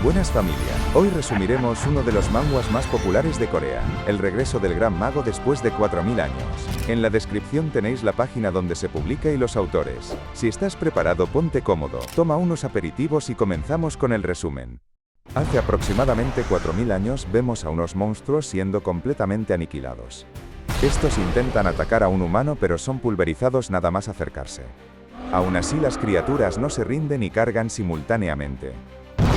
Buenas familia, hoy resumiremos uno de los manhwas más populares de Corea, el regreso del gran mago después de 4000 años. En la descripción tenéis la página donde se publica y los autores. Si estás preparado, ponte cómodo, toma unos aperitivos y comenzamos con el resumen. Hace aproximadamente 4000 años vemos a unos monstruos siendo completamente aniquilados. Estos intentan atacar a un humano pero son pulverizados nada más acercarse. Aún así las criaturas no se rinden y cargan simultáneamente.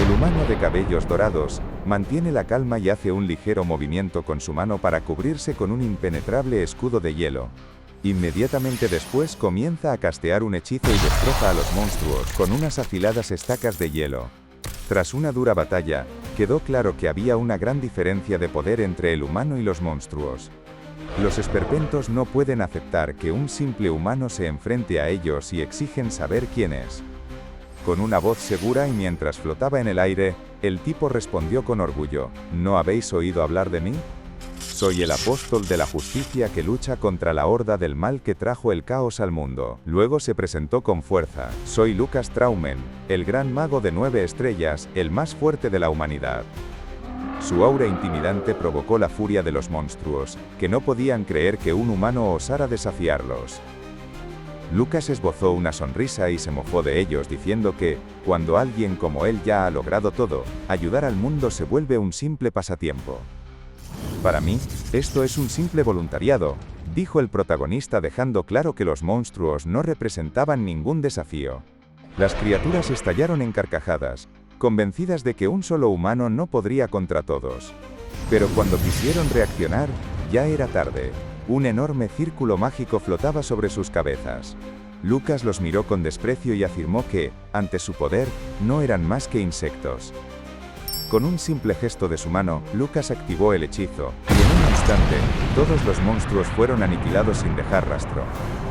El humano de cabellos dorados mantiene la calma y hace un ligero movimiento con su mano para cubrirse con un impenetrable escudo de hielo. Inmediatamente después comienza a castear un hechizo y destroza a los monstruos con unas afiladas estacas de hielo. Tras una dura batalla, quedó claro que había una gran diferencia de poder entre el humano y los monstruos. Los esperpentos no pueden aceptar que un simple humano se enfrente a ellos y exigen saber quién es. Con una voz segura y mientras flotaba en el aire, el tipo respondió con orgullo: ¿No habéis oído hablar de mí? Soy el apóstol de la justicia que lucha contra la horda del mal que trajo el caos al mundo. Luego se presentó con fuerza: soy Lucas Traumen, el gran mago de 9 estrellas, el más fuerte de la humanidad. Su aura intimidante provocó la furia de los monstruos, que no podían creer que un humano osara desafiarlos. Lucas esbozó una sonrisa y se mofó de ellos diciendo que, cuando alguien como él ya ha logrado todo, ayudar al mundo se vuelve un simple pasatiempo. Para mí, esto es un simple voluntariado, dijo el protagonista dejando claro que los monstruos no representaban ningún desafío. Las criaturas estallaron en carcajadas, convencidas de que un solo humano no podría contra todos. Pero cuando quisieron reaccionar, ya era tarde. Un enorme círculo mágico flotaba sobre sus cabezas. Lucas los miró con desprecio y afirmó que, ante su poder, no eran más que insectos. Con un simple gesto de su mano, Lucas activó el hechizo, y en un instante, todos los monstruos fueron aniquilados sin dejar rastro.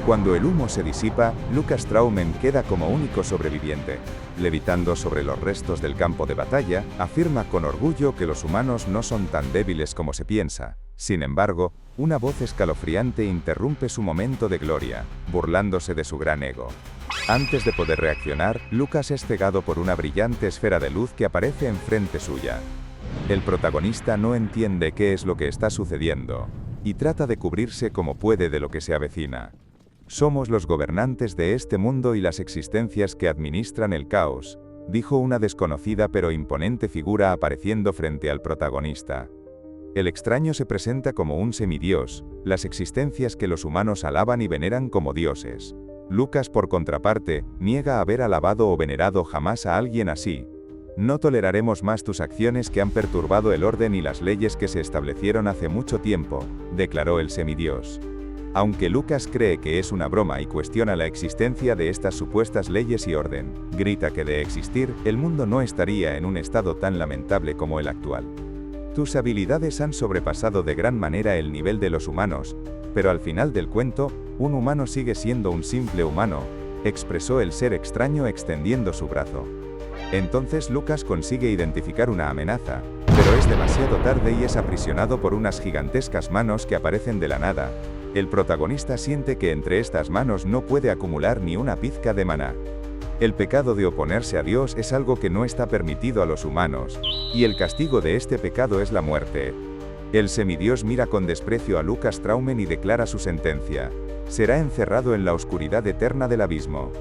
Cuando el humo se disipa, Lucas Traumen queda como único sobreviviente. Levitando sobre los restos del campo de batalla, afirma con orgullo que los humanos no son tan débiles como se piensa. Sin embargo, una voz escalofriante interrumpe su momento de gloria, burlándose de su gran ego. Antes de poder reaccionar, Lucas es cegado por una brillante esfera de luz que aparece enfrente suya. El protagonista no entiende qué es lo que está sucediendo, y trata de cubrirse como puede de lo que se avecina. Somos los gobernantes de este mundo y las existencias que administran el caos, dijo una desconocida pero imponente figura apareciendo frente al protagonista. El extraño se presenta como un semidios, las existencias que los humanos alaban y veneran como dioses. Lucas, por contraparte, niega haber alabado o venerado jamás a alguien así. No toleraremos más tus acciones que han perturbado el orden y las leyes que se establecieron hace mucho tiempo, declaró el semidios. Aunque Lucas cree que es una broma y cuestiona la existencia de estas supuestas leyes y orden, grita que de existir, el mundo no estaría en un estado tan lamentable como el actual. Tus habilidades han sobrepasado de gran manera el nivel de los humanos, pero al final del cuento, un humano sigue siendo un simple humano, expresó el ser extraño extendiendo su brazo. Entonces Lucas consigue identificar una amenaza, pero es demasiado tarde y es aprisionado por unas gigantescas manos que aparecen de la nada. El protagonista siente que entre estas manos no puede acumular ni una pizca de maná. El pecado de oponerse a Dios es algo que no está permitido a los humanos, y el castigo de este pecado es la muerte. El semidios mira con desprecio a Lucas Traumen y declara su sentencia: será encerrado en la oscuridad eterna del abismo.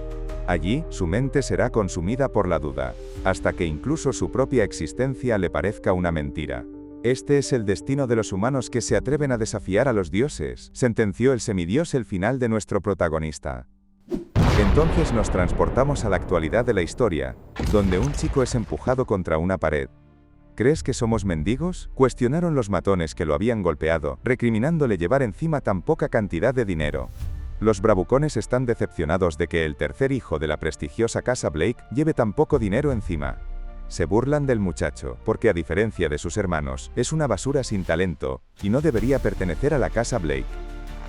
Allí, su mente será consumida por la duda, hasta que incluso su propia existencia le parezca una mentira. Este es el destino de los humanos que se atreven a desafiar a los dioses, sentenció el semidios el final de nuestro protagonista. Entonces nos transportamos a la actualidad de la historia, donde un chico es empujado contra una pared. ¿Crees que somos mendigos?, cuestionaron los matones que lo habían golpeado, recriminándole llevar encima tan poca cantidad de dinero. Los bravucones están decepcionados de que el tercer hijo de la prestigiosa casa Blake lleve tan poco dinero encima. Se burlan del muchacho, porque a diferencia de sus hermanos, es una basura sin talento, y no debería pertenecer a la casa Blake.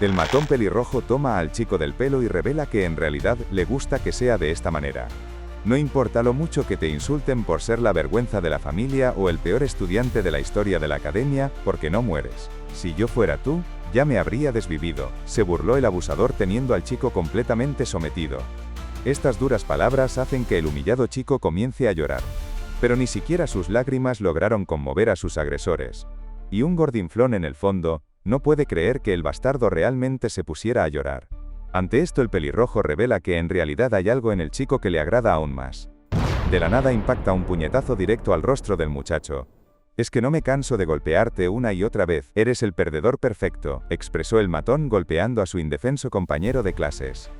El matón pelirrojo toma al chico del pelo y revela que en realidad le gusta que sea de esta manera. No importa lo mucho que te insulten por ser la vergüenza de la familia o el peor estudiante de la historia de la academia, porque no mueres. Si yo fuera tú, ya me habría desvivido, se burló el abusador teniendo al chico completamente sometido. Estas duras palabras hacen que el humillado chico comience a llorar. pero ni siquiera sus lágrimas lograron conmover a sus agresores. Y un gordinflón en el fondo no puede creer que el bastardo realmente se pusiera a llorar. Ante esto el pelirrojo revela que en realidad hay algo en el chico que le agrada aún más. De la nada impacta un puñetazo directo al rostro del muchacho. «Es que no me canso de golpearte una y otra vez, eres el perdedor perfecto», expresó el matón golpeando a su indefenso compañero de clases.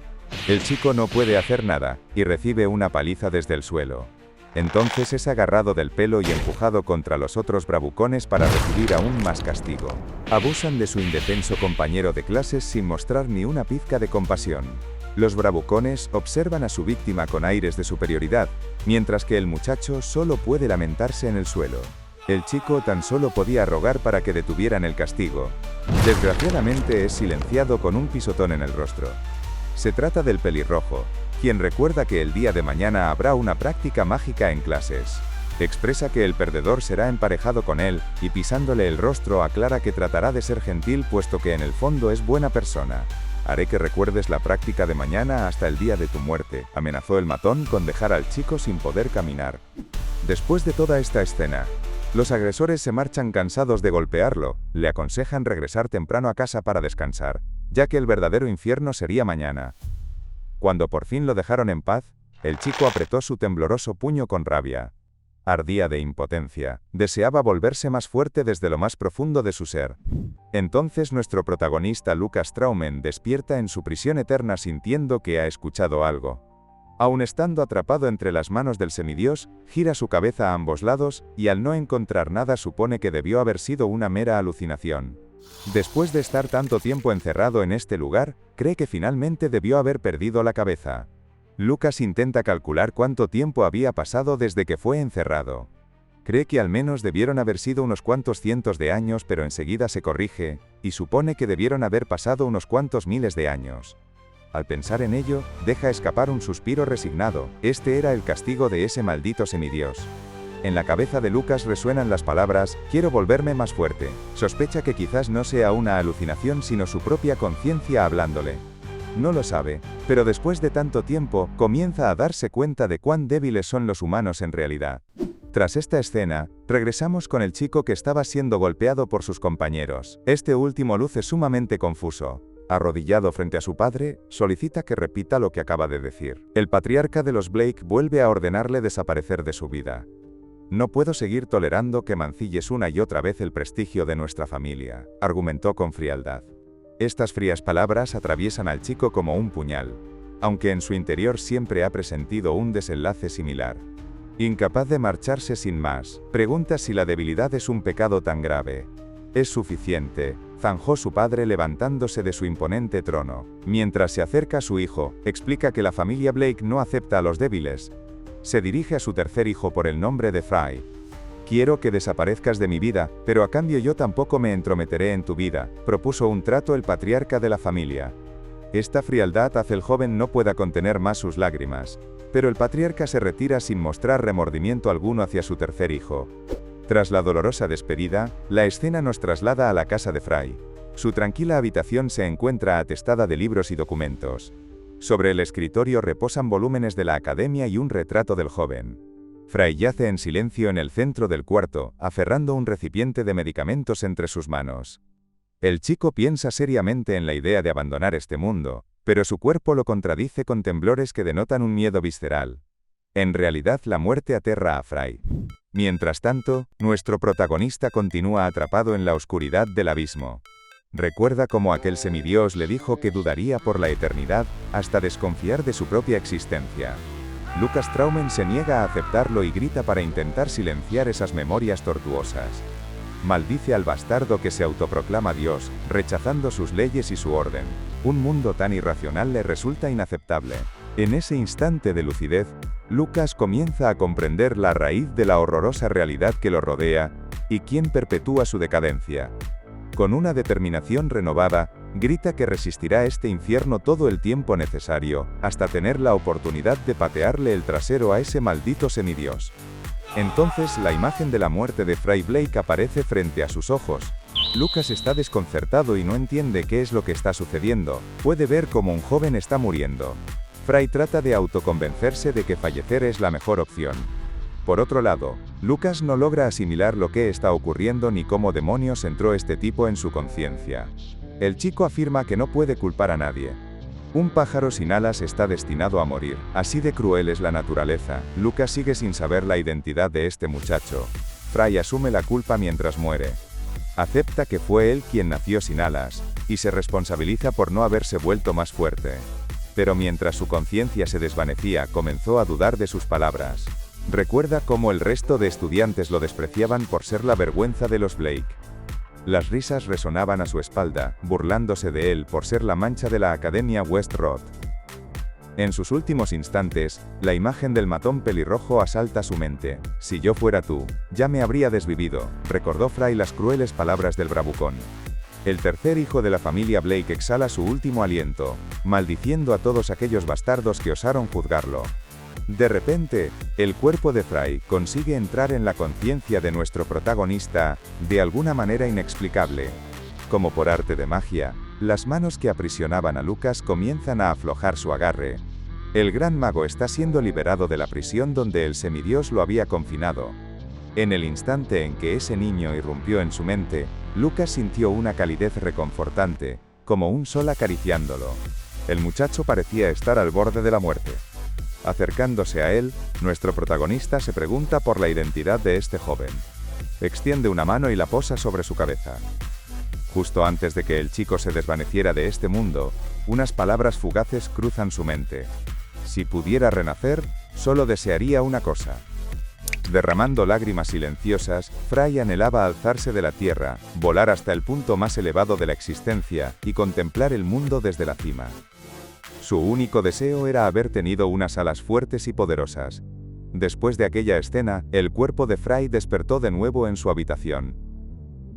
El chico no puede hacer nada, y recibe una paliza desde el suelo. Entonces es agarrado del pelo y empujado contra los otros bravucones para recibir aún más castigo. Abusan de su indefenso compañero de clases sin mostrar ni una pizca de compasión. Los bravucones observan a su víctima con aires de superioridad, mientras que el muchacho solo puede lamentarse en el suelo. El chico tan solo podía rogar para que detuvieran el castigo. Desgraciadamente es silenciado con un pisotón en el rostro. Se trata del pelirrojo, quien recuerda que el día de mañana habrá una práctica mágica en clases. Expresa que el perdedor será emparejado con él, y pisándole el rostro aclara que tratará de ser gentil puesto que en el fondo es buena persona. «Haré que recuerdes la práctica de mañana hasta el día de tu muerte», amenazó el matón con dejar al chico sin poder caminar. Después de toda esta escena, los agresores se marchan cansados de golpearlo, le aconsejan regresar temprano a casa para descansar, ya que el verdadero infierno sería mañana. Cuando por fin lo dejaron en paz, el chico apretó su tembloroso puño con rabia. Ardía de impotencia, deseaba volverse más fuerte desde lo más profundo de su ser. Entonces nuestro protagonista Lucas Traumen despierta en su prisión eterna sintiendo que ha escuchado algo. Aun estando atrapado entre las manos del semidios, gira su cabeza a ambos lados, y al no encontrar nada supone que debió haber sido una mera alucinación. Después de estar tanto tiempo encerrado en este lugar, cree que finalmente debió haber perdido la cabeza. Lucas intenta calcular cuánto tiempo había pasado desde que fue encerrado. Cree que al menos debieron haber sido unos cuantos cientos de años, pero enseguida se corrige, y supone que debieron haber pasado unos cuantos miles de años. Al pensar en ello, deja escapar un suspiro resignado. Este era el castigo de ese maldito semidios. En la cabeza de Lucas resuenan las palabras, «Quiero volverme más fuerte». Sospecha que quizás no sea una alucinación sino su propia conciencia hablándole. No lo sabe, pero después de tanto tiempo, comienza a darse cuenta de cuán débiles son los humanos en realidad. Tras esta escena, regresamos con el chico que estaba siendo golpeado por sus compañeros. Este último luce sumamente confuso. Arrodillado frente a su padre, solicita que repita lo que acaba de decir. El patriarca de los Blake vuelve a ordenarle desaparecer de su vida. «No puedo seguir tolerando que mancilles una y otra vez el prestigio de nuestra familia», argumentó con frialdad. Estas frías palabras atraviesan al chico como un puñal, aunque en su interior siempre ha presentido un desenlace similar. Incapaz de marcharse sin más, pregunta si la debilidad es un pecado tan grave. «Es suficiente», zanjó su padre levantándose de su imponente trono. Mientras se acerca a su hijo, explica que la familia Blake no acepta a los débiles. Se dirige a su tercer hijo por el nombre de Fry. «Quiero que desaparezcas de mi vida, pero a cambio yo tampoco me entrometeré en tu vida», propuso un trato el patriarca de la familia. Esta frialdad hace el joven no pueda contener más sus lágrimas, pero el patriarca se retira sin mostrar remordimiento alguno hacia su tercer hijo. Tras la dolorosa despedida, la escena nos traslada a la casa de Fry. Su tranquila habitación se encuentra atestada de libros y documentos. Sobre el escritorio reposan volúmenes de la academia y un retrato del joven. Fry yace en silencio en el centro del cuarto, aferrando un recipiente de medicamentos entre sus manos. El chico piensa seriamente en la idea de abandonar este mundo, pero su cuerpo lo contradice con temblores que denotan un miedo visceral. En realidad la muerte aterra a Fry. Mientras tanto, nuestro protagonista continúa atrapado en la oscuridad del abismo. Recuerda cómo aquel semidios le dijo que dudaría por la eternidad, hasta desconfiar de su propia existencia. Lucas Traumen se niega a aceptarlo y grita para intentar silenciar esas memorias tortuosas. Maldice al bastardo que se autoproclama Dios, rechazando sus leyes y su orden. Un mundo tan irracional le resulta inaceptable. En ese instante de lucidez, Lucas comienza a comprender la raíz de la horrorosa realidad que lo rodea, y quién perpetúa su decadencia. Con una determinación renovada, grita que resistirá este infierno todo el tiempo necesario, hasta tener la oportunidad de patearle el trasero a ese maldito semidios. Entonces la imagen de la muerte de Fry Blake aparece frente a sus ojos. Lucas está desconcertado y no entiende qué es lo que está sucediendo. Puede ver cómo un joven está muriendo. Fry trata de autoconvencerse de que fallecer es la mejor opción. Por otro lado, Lucas no logra asimilar lo que está ocurriendo ni cómo demonios entró este tipo en su conciencia. El chico afirma que no puede culpar a nadie. Un pájaro sin alas está destinado a morir, así de cruel es la naturaleza. Lucas sigue sin saber la identidad de este muchacho. Fry asume la culpa mientras muere. Acepta que fue él quien nació sin alas, y se responsabiliza por no haberse vuelto más fuerte. Pero mientras su conciencia se desvanecía, comenzó a dudar de sus palabras. Recuerda cómo el resto de estudiantes lo despreciaban por ser la vergüenza de los Blake. Las risas resonaban a su espalda, burlándose de él por ser la mancha de la Academia West Road. En sus últimos instantes, la imagen del matón pelirrojo asalta su mente. Si yo fuera tú, ya me habría desvivido, recordó Fry las crueles palabras del bravucón. El tercer hijo de la familia Blake exhala su último aliento, maldiciendo a todos aquellos bastardos que osaron juzgarlo. De repente, el cuerpo de Fry consigue entrar en la conciencia de nuestro protagonista, de alguna manera inexplicable. Como por arte de magia, las manos que aprisionaban a Lucas comienzan a aflojar su agarre. El gran mago está siendo liberado de la prisión donde el semidios lo había confinado. En el instante en que ese niño irrumpió en su mente, Lucas sintió una calidez reconfortante, como un sol acariciándolo. El muchacho parecía estar al borde de la muerte. Acercándose a él, nuestro protagonista se pregunta por la identidad de este joven. Extiende una mano y la posa sobre su cabeza. Justo antes de que el chico se desvaneciera de este mundo, unas palabras fugaces cruzan su mente. Si pudiera renacer, solo desearía una cosa. Derramando lágrimas silenciosas, Fry anhelaba alzarse de la tierra, volar hasta el punto más elevado de la existencia, y contemplar el mundo desde la cima. Su único deseo era haber tenido unas alas fuertes y poderosas. Después de aquella escena, el cuerpo de Fry despertó de nuevo en su habitación.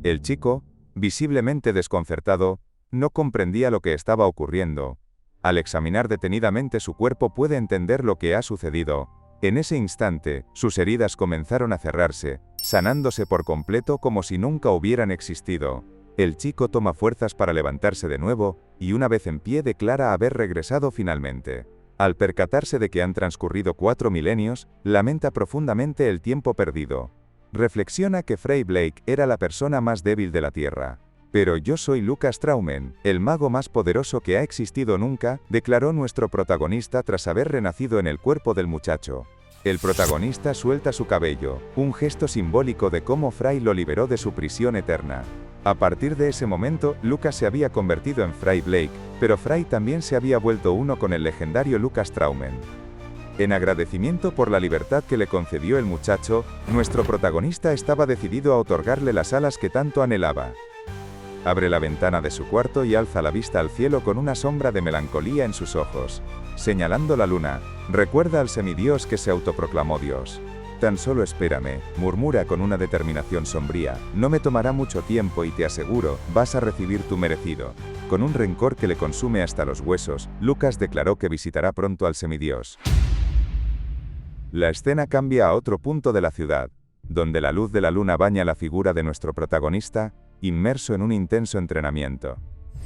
El chico, visiblemente desconcertado, no comprendía lo que estaba ocurriendo. Al examinar detenidamente su cuerpo puede entender lo que ha sucedido. En ese instante, sus heridas comenzaron a cerrarse, sanándose por completo como si nunca hubieran existido. El chico toma fuerzas para levantarse de nuevo, y una vez en pie declara haber regresado finalmente. Al percatarse de que han transcurrido 4 milenios, lamenta profundamente el tiempo perdido. Reflexiona que Fry Blake era la persona más débil de la Tierra. Pero yo soy Lucas Traumen, el mago más poderoso que ha existido nunca, declaró nuestro protagonista tras haber renacido en el cuerpo del muchacho. El protagonista suelta su cabello, un gesto simbólico de cómo Fry lo liberó de su prisión eterna. A partir de ese momento, Lucas se había convertido en Fry Blake, pero Fry también se había vuelto uno con el legendario Lucas Traumen. En agradecimiento por la libertad que le concedió el muchacho, nuestro protagonista estaba decidido a otorgarle las alas que tanto anhelaba. Abre la ventana de su cuarto y alza la vista al cielo con una sombra de melancolía en sus ojos. Señalando la luna, recuerda al semidios que se autoproclamó Dios. Tan solo espérame, murmura con una determinación sombría, no me tomará mucho tiempo y te aseguro, vas a recibir tu merecido. Con un rencor que le consume hasta los huesos, Lucas declaró que visitará pronto al semidios. La escena cambia a otro punto de la ciudad, donde la luz de la luna baña la figura de nuestro protagonista, inmerso en un intenso entrenamiento.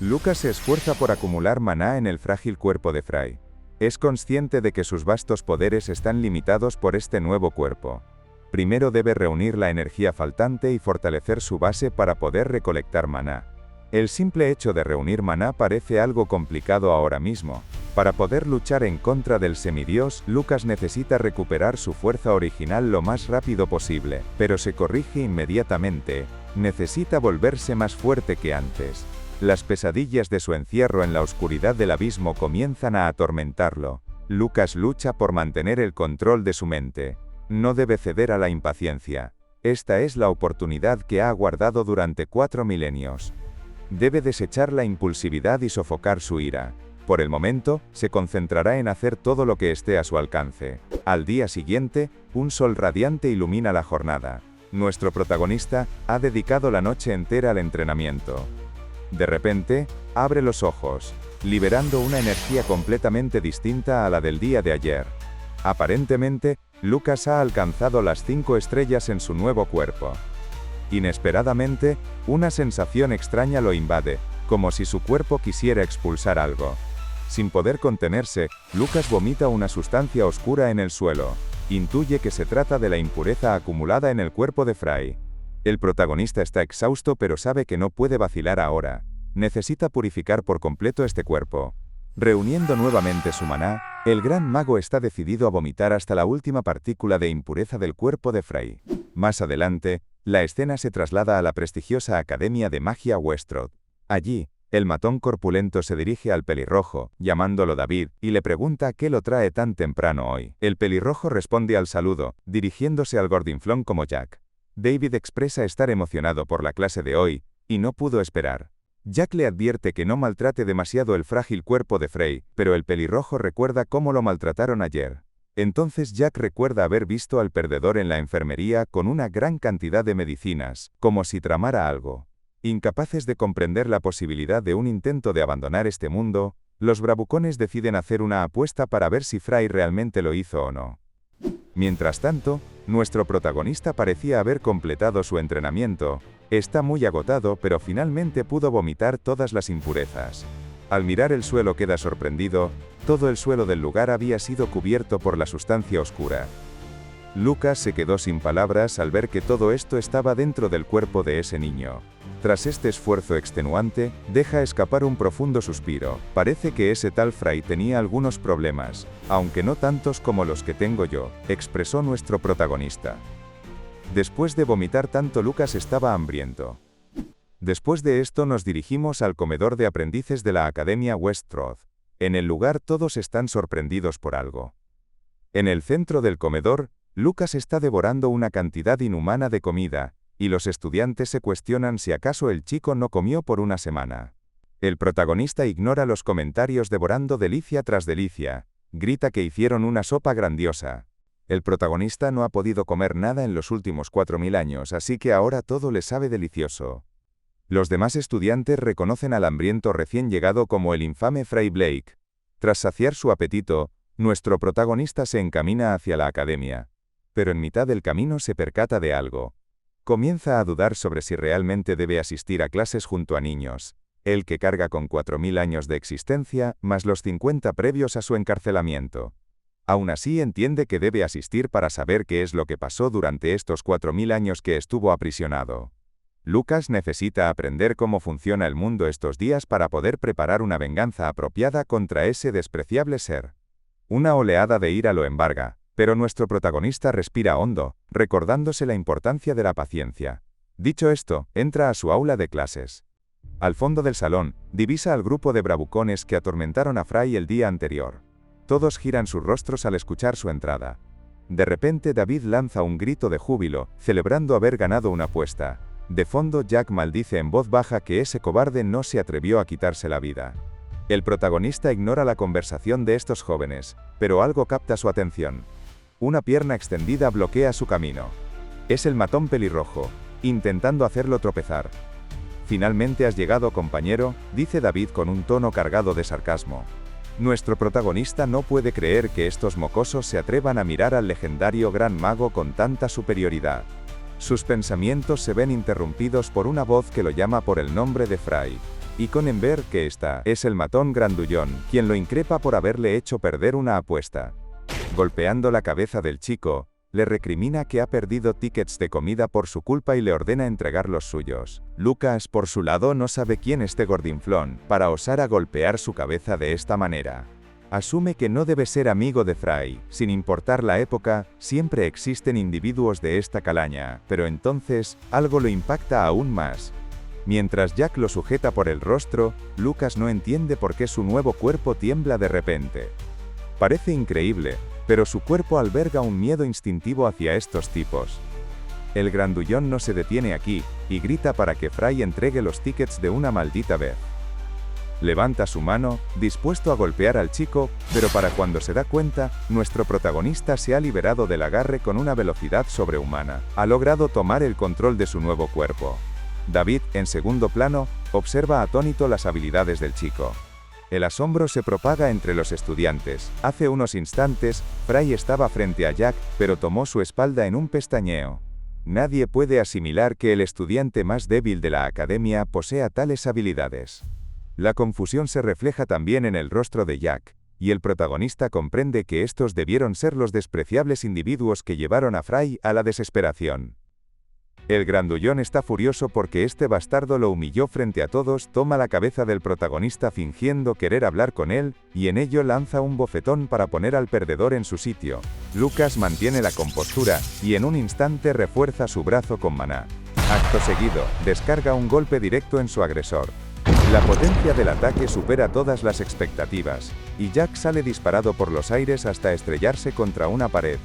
Lucas se esfuerza por acumular maná en el frágil cuerpo de Fry. Es consciente de que sus vastos poderes están limitados por este nuevo cuerpo. Primero debe reunir la energía faltante y fortalecer su base para poder recolectar maná. El simple hecho de reunir maná parece algo complicado ahora mismo. Para poder luchar en contra del semidios, Lucas necesita recuperar su fuerza original lo más rápido posible, pero se corrige inmediatamente. Necesita volverse más fuerte que antes. Las pesadillas de su encierro en la oscuridad del abismo comienzan a atormentarlo. Lucas lucha por mantener el control de su mente. No debe ceder a la impaciencia. Esta es la oportunidad que ha aguardado durante 4 milenios. Debe desechar la impulsividad y sofocar su ira. Por el momento, se concentrará en hacer todo lo que esté a su alcance. Al día siguiente, un sol radiante ilumina la jornada. Nuestro protagonista ha dedicado la noche entera al entrenamiento. De repente, abre los ojos, liberando una energía completamente distinta a la del día de ayer. Aparentemente, Lucas ha alcanzado las 5 estrellas en su nuevo cuerpo. Inesperadamente, una sensación extraña lo invade, como si su cuerpo quisiera expulsar algo. Sin poder contenerse, Lucas vomita una sustancia oscura en el suelo. Intuye que se trata de la impureza acumulada en el cuerpo de Fry. El protagonista está exhausto pero sabe que no puede vacilar ahora. Necesita purificar por completo este cuerpo. Reuniendo nuevamente su maná, el gran mago está decidido a vomitar hasta la última partícula de impureza del cuerpo de Fry. Más adelante, la escena se traslada a la prestigiosa Academia de Magia Westrot. Allí, el matón corpulento se dirige al pelirrojo, llamándolo David, y le pregunta qué lo trae tan temprano hoy. El pelirrojo responde al saludo, dirigiéndose al gordinflón como Jack. David expresa estar emocionado por la clase de hoy, y no pudo esperar. Jack le advierte que no maltrate demasiado el frágil cuerpo de Frey, pero el pelirrojo recuerda cómo lo maltrataron ayer. Entonces Jack recuerda haber visto al perdedor en la enfermería con una gran cantidad de medicinas, como si tramara algo. Incapaces de comprender la posibilidad de un intento de abandonar este mundo, los bravucones deciden hacer una apuesta para ver si Fry realmente lo hizo o no. Mientras tanto, nuestro protagonista parecía haber completado su entrenamiento. Está muy agotado, pero finalmente pudo vomitar todas las impurezas. Al mirar el suelo queda sorprendido, todo el suelo del lugar había sido cubierto por la sustancia oscura. Lucas se quedó sin palabras al ver que todo esto estaba dentro del cuerpo de ese niño. Tras este esfuerzo extenuante, deja escapar un profundo suspiro. Parece que ese tal Fry tenía algunos problemas, aunque no tantos como los que tengo yo, expresó nuestro protagonista. Después de vomitar tanto, Lucas estaba hambriento. Después de esto nos dirigimos al comedor de aprendices de la Academia Westrot. En el lugar todos están sorprendidos por algo. En el centro del comedor, Lucas está devorando una cantidad inhumana de comida, y los estudiantes se cuestionan si acaso el chico no comió por una semana. El protagonista ignora los comentarios devorando delicia tras delicia, grita que hicieron una sopa grandiosa. El protagonista no ha podido comer nada en los últimos 4000 años, así que ahora todo le sabe delicioso. Los demás estudiantes reconocen al hambriento recién llegado como el infame Fray Blake. Tras saciar su apetito, nuestro protagonista se encamina hacia la academia. Pero en mitad del camino se percata de algo. Comienza a dudar sobre si realmente debe asistir a clases junto a niños. Él que carga con 4000 años de existencia, más los 50 previos a su encarcelamiento. Aún así entiende que debe asistir para saber qué es lo que pasó durante estos 4000 años que estuvo aprisionado. Lucas necesita aprender cómo funciona el mundo estos días para poder preparar una venganza apropiada contra ese despreciable ser. Una oleada de ira lo embarga, pero nuestro protagonista respira hondo, recordándose la importancia de la paciencia. Dicho esto, entra a su aula de clases. Al fondo del salón, divisa al grupo de bravucones que atormentaron a Fry el día anterior. Todos giran sus rostros al escuchar su entrada. De repente David lanza un grito de júbilo, celebrando haber ganado una apuesta. De fondo Jack maldice en voz baja que ese cobarde no se atrevió a quitarse la vida. El protagonista ignora la conversación de estos jóvenes, pero algo capta su atención. Una pierna extendida bloquea su camino. Es el matón pelirrojo, intentando hacerlo tropezar. «Finalmente has llegado, compañero», dice David con un tono cargado de sarcasmo. Nuestro protagonista no puede creer que estos mocosos se atrevan a mirar al legendario gran mago con tanta superioridad. Sus pensamientos se ven interrumpidos por una voz que lo llama por el nombre de Fry. Y con ver que esta es el matón grandullón, quien lo increpa por haberle hecho perder una apuesta. Golpeando la cabeza del chico, le recrimina que ha perdido tickets de comida por su culpa y le ordena entregar los suyos. Lucas, por su lado, no sabe quién este gordinflón, para osar a golpear su cabeza de esta manera. Asume que no debe ser amigo de Fry. Sin importar la época, siempre existen individuos de esta calaña, pero entonces, algo lo impacta aún más. Mientras Jack lo sujeta por el rostro, Lucas no entiende por qué su nuevo cuerpo tiembla de repente. Parece increíble, pero su cuerpo alberga un miedo instintivo hacia estos tipos. El grandullón no se detiene aquí, y grita para que Fry entregue los tickets de una maldita vez. Levanta su mano, dispuesto a golpear al chico, pero para cuando se da cuenta, nuestro protagonista se ha liberado del agarre con una velocidad sobrehumana. Ha logrado tomar el control de su nuevo cuerpo. David, en segundo plano, observa atónito las habilidades del chico. El asombro se propaga entre los estudiantes. Hace unos instantes, Fry estaba frente a Jack, pero tomó su espalda en un pestañeo. Nadie puede asimilar que el estudiante más débil de la academia posea tales habilidades. La confusión se refleja también en el rostro de Jack. y el protagonista comprende que estos debieron ser los despreciables individuos que llevaron a Fry a la desesperación. El grandullón está furioso porque este bastardo lo humilló frente a todos, toma la cabeza del protagonista fingiendo querer hablar con él, y en ello lanza un bofetón para poner al perdedor en su sitio. Lucas mantiene la compostura, y en un instante refuerza su brazo con maná. Acto seguido, descarga un golpe directo en su agresor. La potencia del ataque supera todas las expectativas, y Jack sale disparado por los aires hasta estrellarse contra una pared.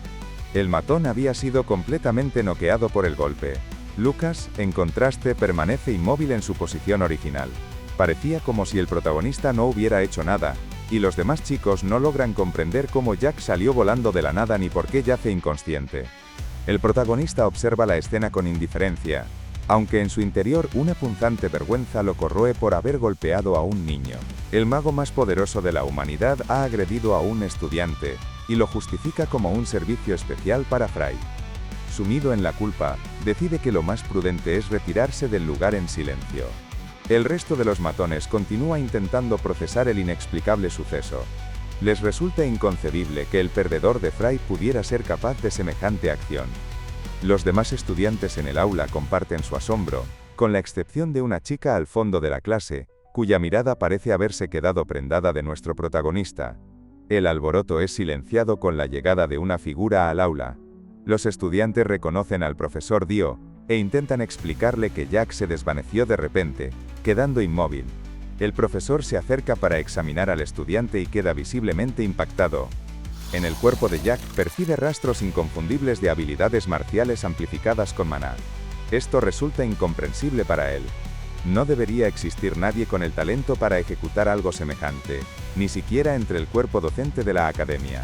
El matón había sido completamente noqueado por el golpe. Lucas, en contraste, permanece inmóvil en su posición original. Parecía como si el protagonista no hubiera hecho nada, y los demás chicos no logran comprender cómo Jack salió volando de la nada ni por qué yace inconsciente. El protagonista observa la escena con indiferencia, aunque en su interior una punzante vergüenza lo corroe por haber golpeado a un niño. El mago más poderoso de la humanidad ha agredido a un estudiante, y lo justifica como un servicio especial para Fry. Sumido en la culpa, decide que lo más prudente es retirarse del lugar en silencio. El resto de los matones continúa intentando procesar el inexplicable suceso. Les resulta inconcebible que el perdedor de Fry pudiera ser capaz de semejante acción. Los demás estudiantes en el aula comparten su asombro, con la excepción de una chica al fondo de la clase, cuya mirada parece haberse quedado prendada de nuestro protagonista. El alboroto es silenciado con la llegada de una figura al aula. Los estudiantes reconocen al profesor Dio, e intentan explicarle que Jack se desvaneció de repente, quedando inmóvil. El profesor se acerca para examinar al estudiante y queda visiblemente impactado. En el cuerpo de Jack percibe rastros inconfundibles de habilidades marciales amplificadas con maná. Esto resulta incomprensible para él. No debería existir nadie con el talento para ejecutar algo semejante, ni siquiera entre el cuerpo docente de la academia.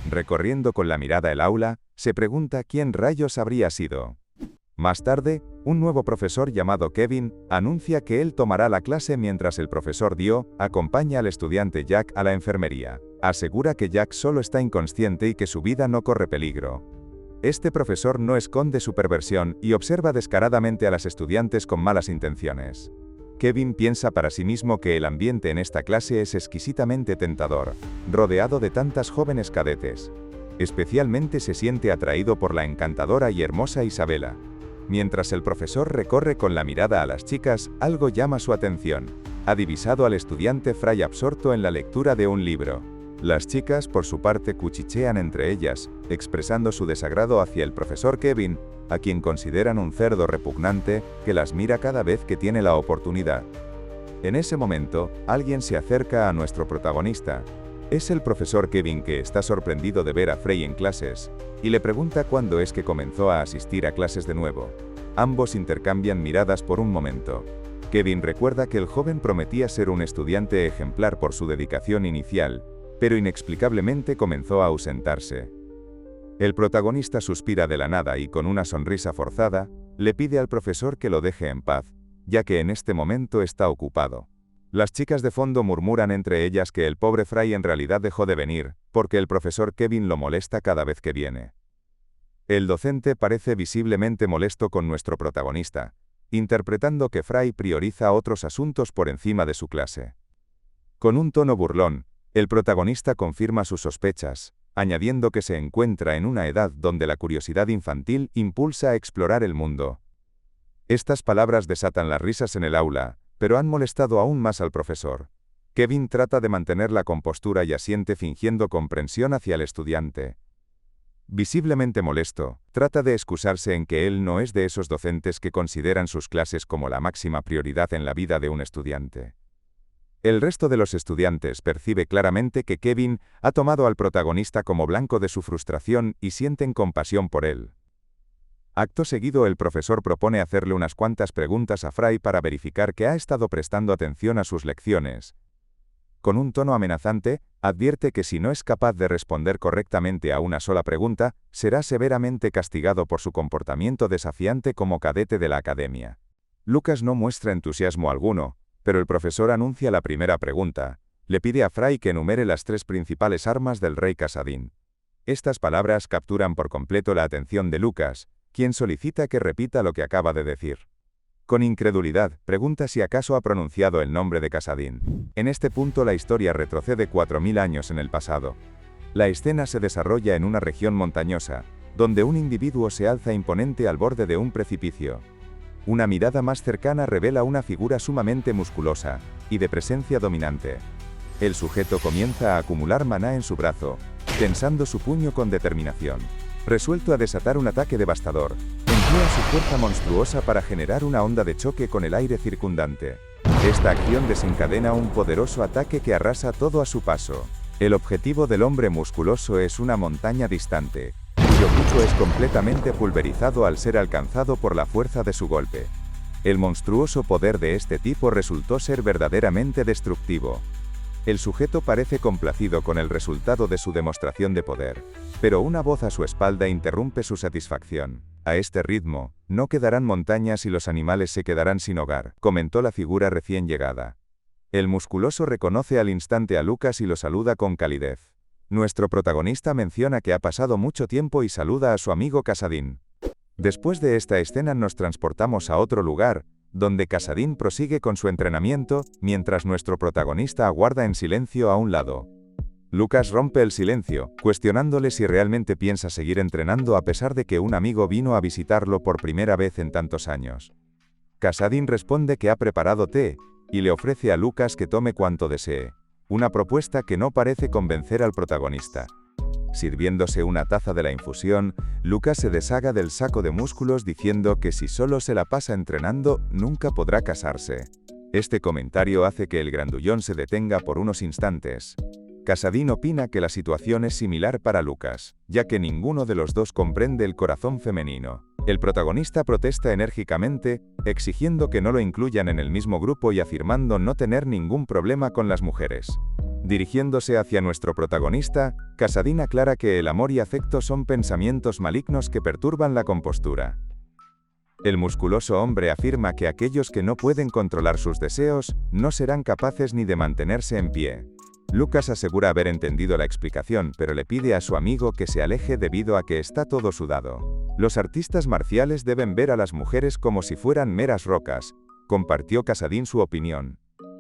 Recorriendo con la mirada el aula, se pregunta quién rayos habría sido. Más tarde, un nuevo profesor llamado Kevin anuncia que él tomará la clase mientras el profesor Dio acompaña al estudiante Jack a la enfermería. Asegura que Jack solo está inconsciente y que su vida no corre peligro. Este profesor no esconde su perversión y observa descaradamente a las estudiantes con malas intenciones. Kevin piensa para sí mismo que el ambiente en esta clase es exquisitamente tentador, rodeado de tantas jóvenes cadetes. Especialmente se siente atraído por la encantadora y hermosa Isabela. Mientras el profesor recorre con la mirada a las chicas, algo llama su atención. Ha divisado al estudiante Fry absorto en la lectura de un libro. Las chicas, por su parte, cuchichean entre ellas, expresando su desagrado hacia el profesor Kevin, a quien consideran un cerdo repugnante que las mira cada vez que tiene la oportunidad. En ese momento, alguien se acerca a nuestro protagonista. Es el profesor Kevin, que está sorprendido de ver a Fry en clases, y le pregunta cuándo es que comenzó a asistir a clases de nuevo. Ambos intercambian miradas por un momento. Kevin recuerda que el joven prometía ser un estudiante ejemplar por su dedicación inicial, pero inexplicablemente comenzó a ausentarse. El protagonista suspira de la nada y con una sonrisa forzada, le pide al profesor que lo deje en paz, ya que en este momento está ocupado. Las chicas de fondo murmuran entre ellas que el pobre Fry en realidad dejó de venir, porque el profesor Kevin lo molesta cada vez que viene. El docente parece visiblemente molesto con nuestro protagonista, interpretando que Fry prioriza otros asuntos por encima de su clase. Con un tono burlón, el protagonista confirma sus sospechas, añadiendo que se encuentra en una edad donde la curiosidad infantil impulsa a explorar el mundo. Estas palabras desatan las risas en el aula, pero han molestado aún más al profesor. Kevin trata de mantener la compostura y asiente fingiendo comprensión hacia el estudiante. Visiblemente molesto, trata de excusarse en que él no es de esos docentes que consideran sus clases como la máxima prioridad en la vida de un estudiante. El resto de los estudiantes percibe claramente que Kevin ha tomado al protagonista como blanco de su frustración y sienten compasión por él. Acto seguido, el profesor propone hacerle unas cuantas preguntas a Fry para verificar que ha estado prestando atención a sus lecciones. Con un tono amenazante, advierte que si no es capaz de responder correctamente a una sola pregunta, será severamente castigado por su comportamiento desafiante como cadete de la academia. Lucas no muestra entusiasmo alguno, pero el profesor anuncia la primera pregunta. Le pide a Fry que enumere las 3 principales armas del rey Casadín. Estas palabras capturan por completo la atención de Lucas, quien solicita que repita lo que acaba de decir. Con incredulidad, pregunta si acaso ha pronunciado el nombre de Kassadin. En este punto la historia retrocede 4000 años en el pasado. La escena se desarrolla en una región montañosa, donde un individuo se alza imponente al borde de un precipicio. Una mirada más cercana revela una figura sumamente musculosa, y de presencia dominante. El sujeto comienza a acumular maná en su brazo, tensando su puño con determinación. Resuelto a desatar un ataque devastador, emplea su fuerza monstruosa para generar una onda de choque con el aire circundante. Esta acción desencadena un poderoso ataque que arrasa todo a su paso. El objetivo del hombre musculoso es una montaña distante, cuyo pico es completamente pulverizado al ser alcanzado por la fuerza de su golpe. El monstruoso poder de este tipo resultó ser verdaderamente destructivo. El sujeto parece complacido con el resultado de su demostración de poder, pero una voz a su espalda interrumpe su satisfacción. A este ritmo, no quedarán montañas y los animales se quedarán sin hogar, comentó la figura recién llegada. El musculoso reconoce al instante a Lucas y lo saluda con calidez. Nuestro protagonista menciona que ha pasado mucho tiempo y saluda a su amigo Kassadin. Después de esta escena nos transportamos a otro lugar, donde Kassadin prosigue con su entrenamiento, mientras nuestro protagonista aguarda en silencio a un lado. Lucas rompe el silencio, cuestionándole si realmente piensa seguir entrenando a pesar de que un amigo vino a visitarlo por primera vez en tantos años. Kassadin responde que ha preparado té, y le ofrece a Lucas que tome cuanto desee, una propuesta que no parece convencer al protagonista. Sirviéndose una taza de la infusión, Lucas se deshaga del saco de músculos diciendo que si solo se la pasa entrenando, nunca podrá casarse. Este comentario hace que el grandullón se detenga por unos instantes. Kassadin opina que la situación es similar para Lucas, ya que ninguno de los dos comprende el corazón femenino. El protagonista protesta enérgicamente, exigiendo que no lo incluyan en el mismo grupo y afirmando no tener ningún problema con las mujeres. Dirigiéndose hacia nuestro protagonista, Kassadin aclara que el amor y afecto son pensamientos malignos que perturban la compostura. El musculoso hombre afirma que aquellos que no pueden controlar sus deseos, no serán capaces ni de mantenerse en pie. Lucas asegura haber entendido la explicación, pero le pide a su amigo que se aleje debido a que está todo sudado. Los artistas marciales deben ver a las mujeres como si fueran meras rocas, compartió Kassadin su opinión.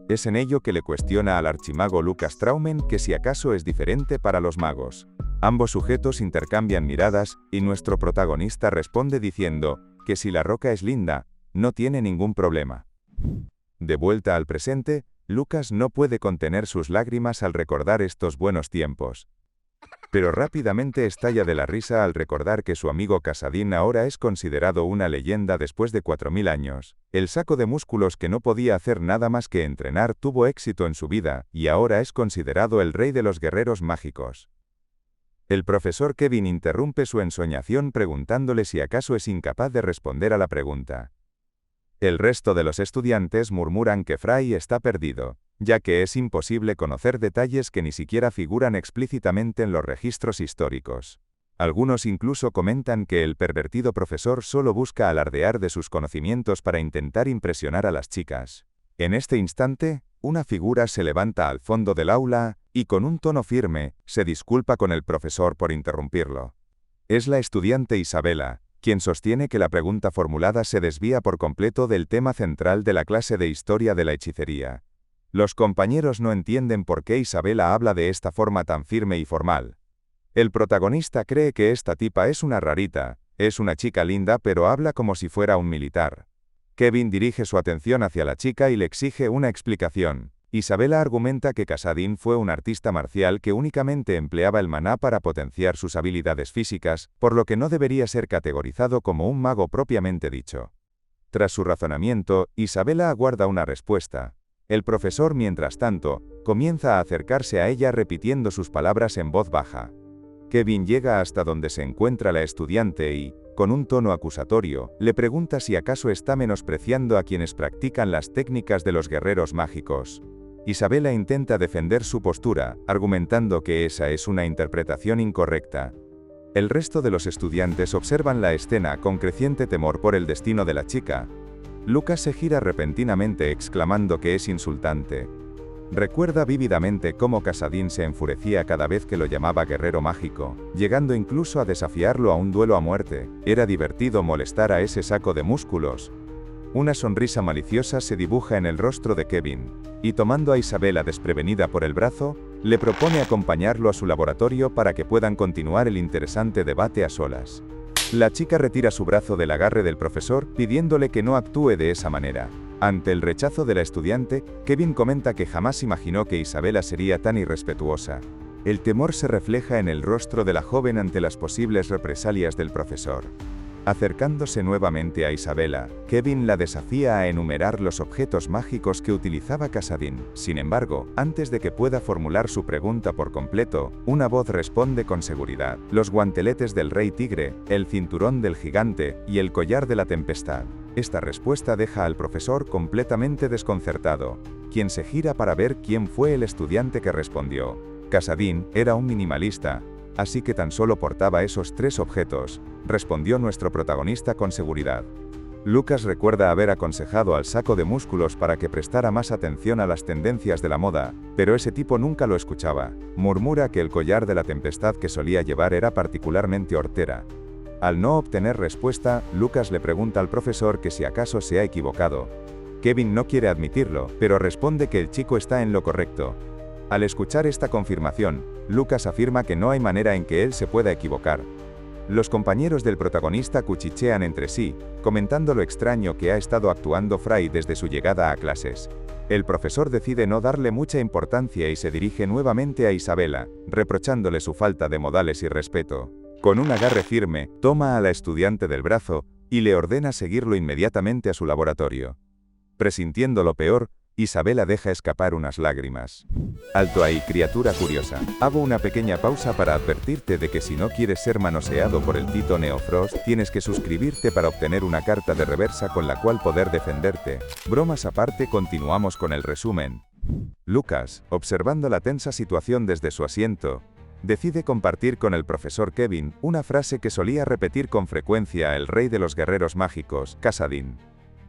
Es en ello que le cuestiona al archimago Lucas Traumen que si acaso es diferente para los magos. Ambos sujetos intercambian miradas, y nuestro protagonista responde diciendo que si la roca es linda, no tiene ningún problema. De vuelta al presente, Lucas no puede contener sus lágrimas al recordar estos buenos tiempos. Pero rápidamente estalla de la risa al recordar que su amigo Kassadin ahora es considerado una leyenda después de 4000 años. El saco de músculos que no podía hacer nada más que entrenar tuvo éxito en su vida, y ahora es considerado el rey de los guerreros mágicos. El profesor Kevin interrumpe su ensoñación preguntándole si acaso es incapaz de responder a la pregunta. El resto de los estudiantes murmuran que Fry está perdido, ya que es imposible conocer detalles que ni siquiera figuran explícitamente en los registros históricos. Algunos incluso comentan que el pervertido profesor solo busca alardear de sus conocimientos para intentar impresionar a las chicas. En este instante, una figura se levanta al fondo del aula, y con un tono firme, se disculpa con el profesor por interrumpirlo. Es la estudiante Isabela, quien sostiene que la pregunta formulada se desvía por completo del tema central de la clase de historia de la hechicería. Los compañeros no entienden por qué Isabela habla de esta forma tan firme y formal. El protagonista cree que esta tipa es una rarita, es una chica linda pero habla como si fuera un militar. Kevin dirige su atención hacia la chica y le exige una explicación. Isabela argumenta que Kassadin fue un artista marcial que únicamente empleaba el maná para potenciar sus habilidades físicas, por lo que no debería ser categorizado como un mago propiamente dicho. Tras su razonamiento, Isabela aguarda una respuesta. El profesor, mientras tanto, comienza a acercarse a ella repitiendo sus palabras en voz baja. Kevin llega hasta donde se encuentra la estudiante y, con un tono acusatorio, le pregunta si acaso está menospreciando a quienes practican las técnicas de los guerreros mágicos. Isabela intenta defender su postura, argumentando que esa es una interpretación incorrecta. El resto de los estudiantes observan la escena con creciente temor por el destino de la chica. Lucas se gira repentinamente exclamando que es insultante. Recuerda vívidamente cómo Kassadin se enfurecía cada vez que lo llamaba guerrero mágico, llegando incluso a desafiarlo a un duelo a muerte. Era divertido molestar a ese saco de músculos. Una sonrisa maliciosa se dibuja en el rostro de Kevin, y tomando a Isabela desprevenida por el brazo, le propone acompañarlo a su laboratorio para que puedan continuar el interesante debate a solas. La chica retira su brazo del agarre del profesor, pidiéndole que no actúe de esa manera. Ante el rechazo de la estudiante, Kevin comenta que jamás imaginó que Isabela sería tan irrespetuosa. El temor se refleja en el rostro de la joven ante las posibles represalias del profesor. Acercándose nuevamente a Isabela, Kevin la desafía a enumerar los objetos mágicos que utilizaba Kassadin. Sin embargo, antes de que pueda formular su pregunta por completo, una voz responde con seguridad: los guanteletes del Rey Tigre, el cinturón del gigante y el collar de la tempestad. Esta respuesta deja al profesor completamente desconcertado, quien se gira para ver quién fue el estudiante que respondió. Kassadin era un minimalista, así que tan solo portaba esos 3 objetos, respondió nuestro protagonista con seguridad. Lucas recuerda haber aconsejado al saco de músculos para que prestara más atención a las tendencias de la moda, pero ese tipo nunca lo escuchaba. Murmura que el collar de la tempestad que solía llevar era particularmente hortera. Al no obtener respuesta, Lucas le pregunta al profesor que si acaso se ha equivocado. Kevin no quiere admitirlo, pero responde que el chico está en lo correcto. Al escuchar esta confirmación, Lucas afirma que no hay manera en que él se pueda equivocar. Los compañeros del protagonista cuchichean entre sí, comentando lo extraño que ha estado actuando Fry desde su llegada a clases. El profesor decide no darle mucha importancia y se dirige nuevamente a Isabela, reprochándole su falta de modales y respeto. Con un agarre firme, toma a la estudiante del brazo y le ordena seguirlo inmediatamente a su laboratorio. Presintiendo lo peor, Isabela deja escapar unas lágrimas. Alto ahí, criatura curiosa. Hago una pequeña pausa para advertirte de que si no quieres ser manoseado por el Tito Neofrost, tienes que suscribirte para obtener una carta de reversa con la cual poder defenderte. Bromas aparte, continuamos con el resumen. Lucas, observando la tensa situación desde su asiento, decide compartir con el profesor Kevin una frase que solía repetir con frecuencia el rey de los guerreros mágicos, Kassadin.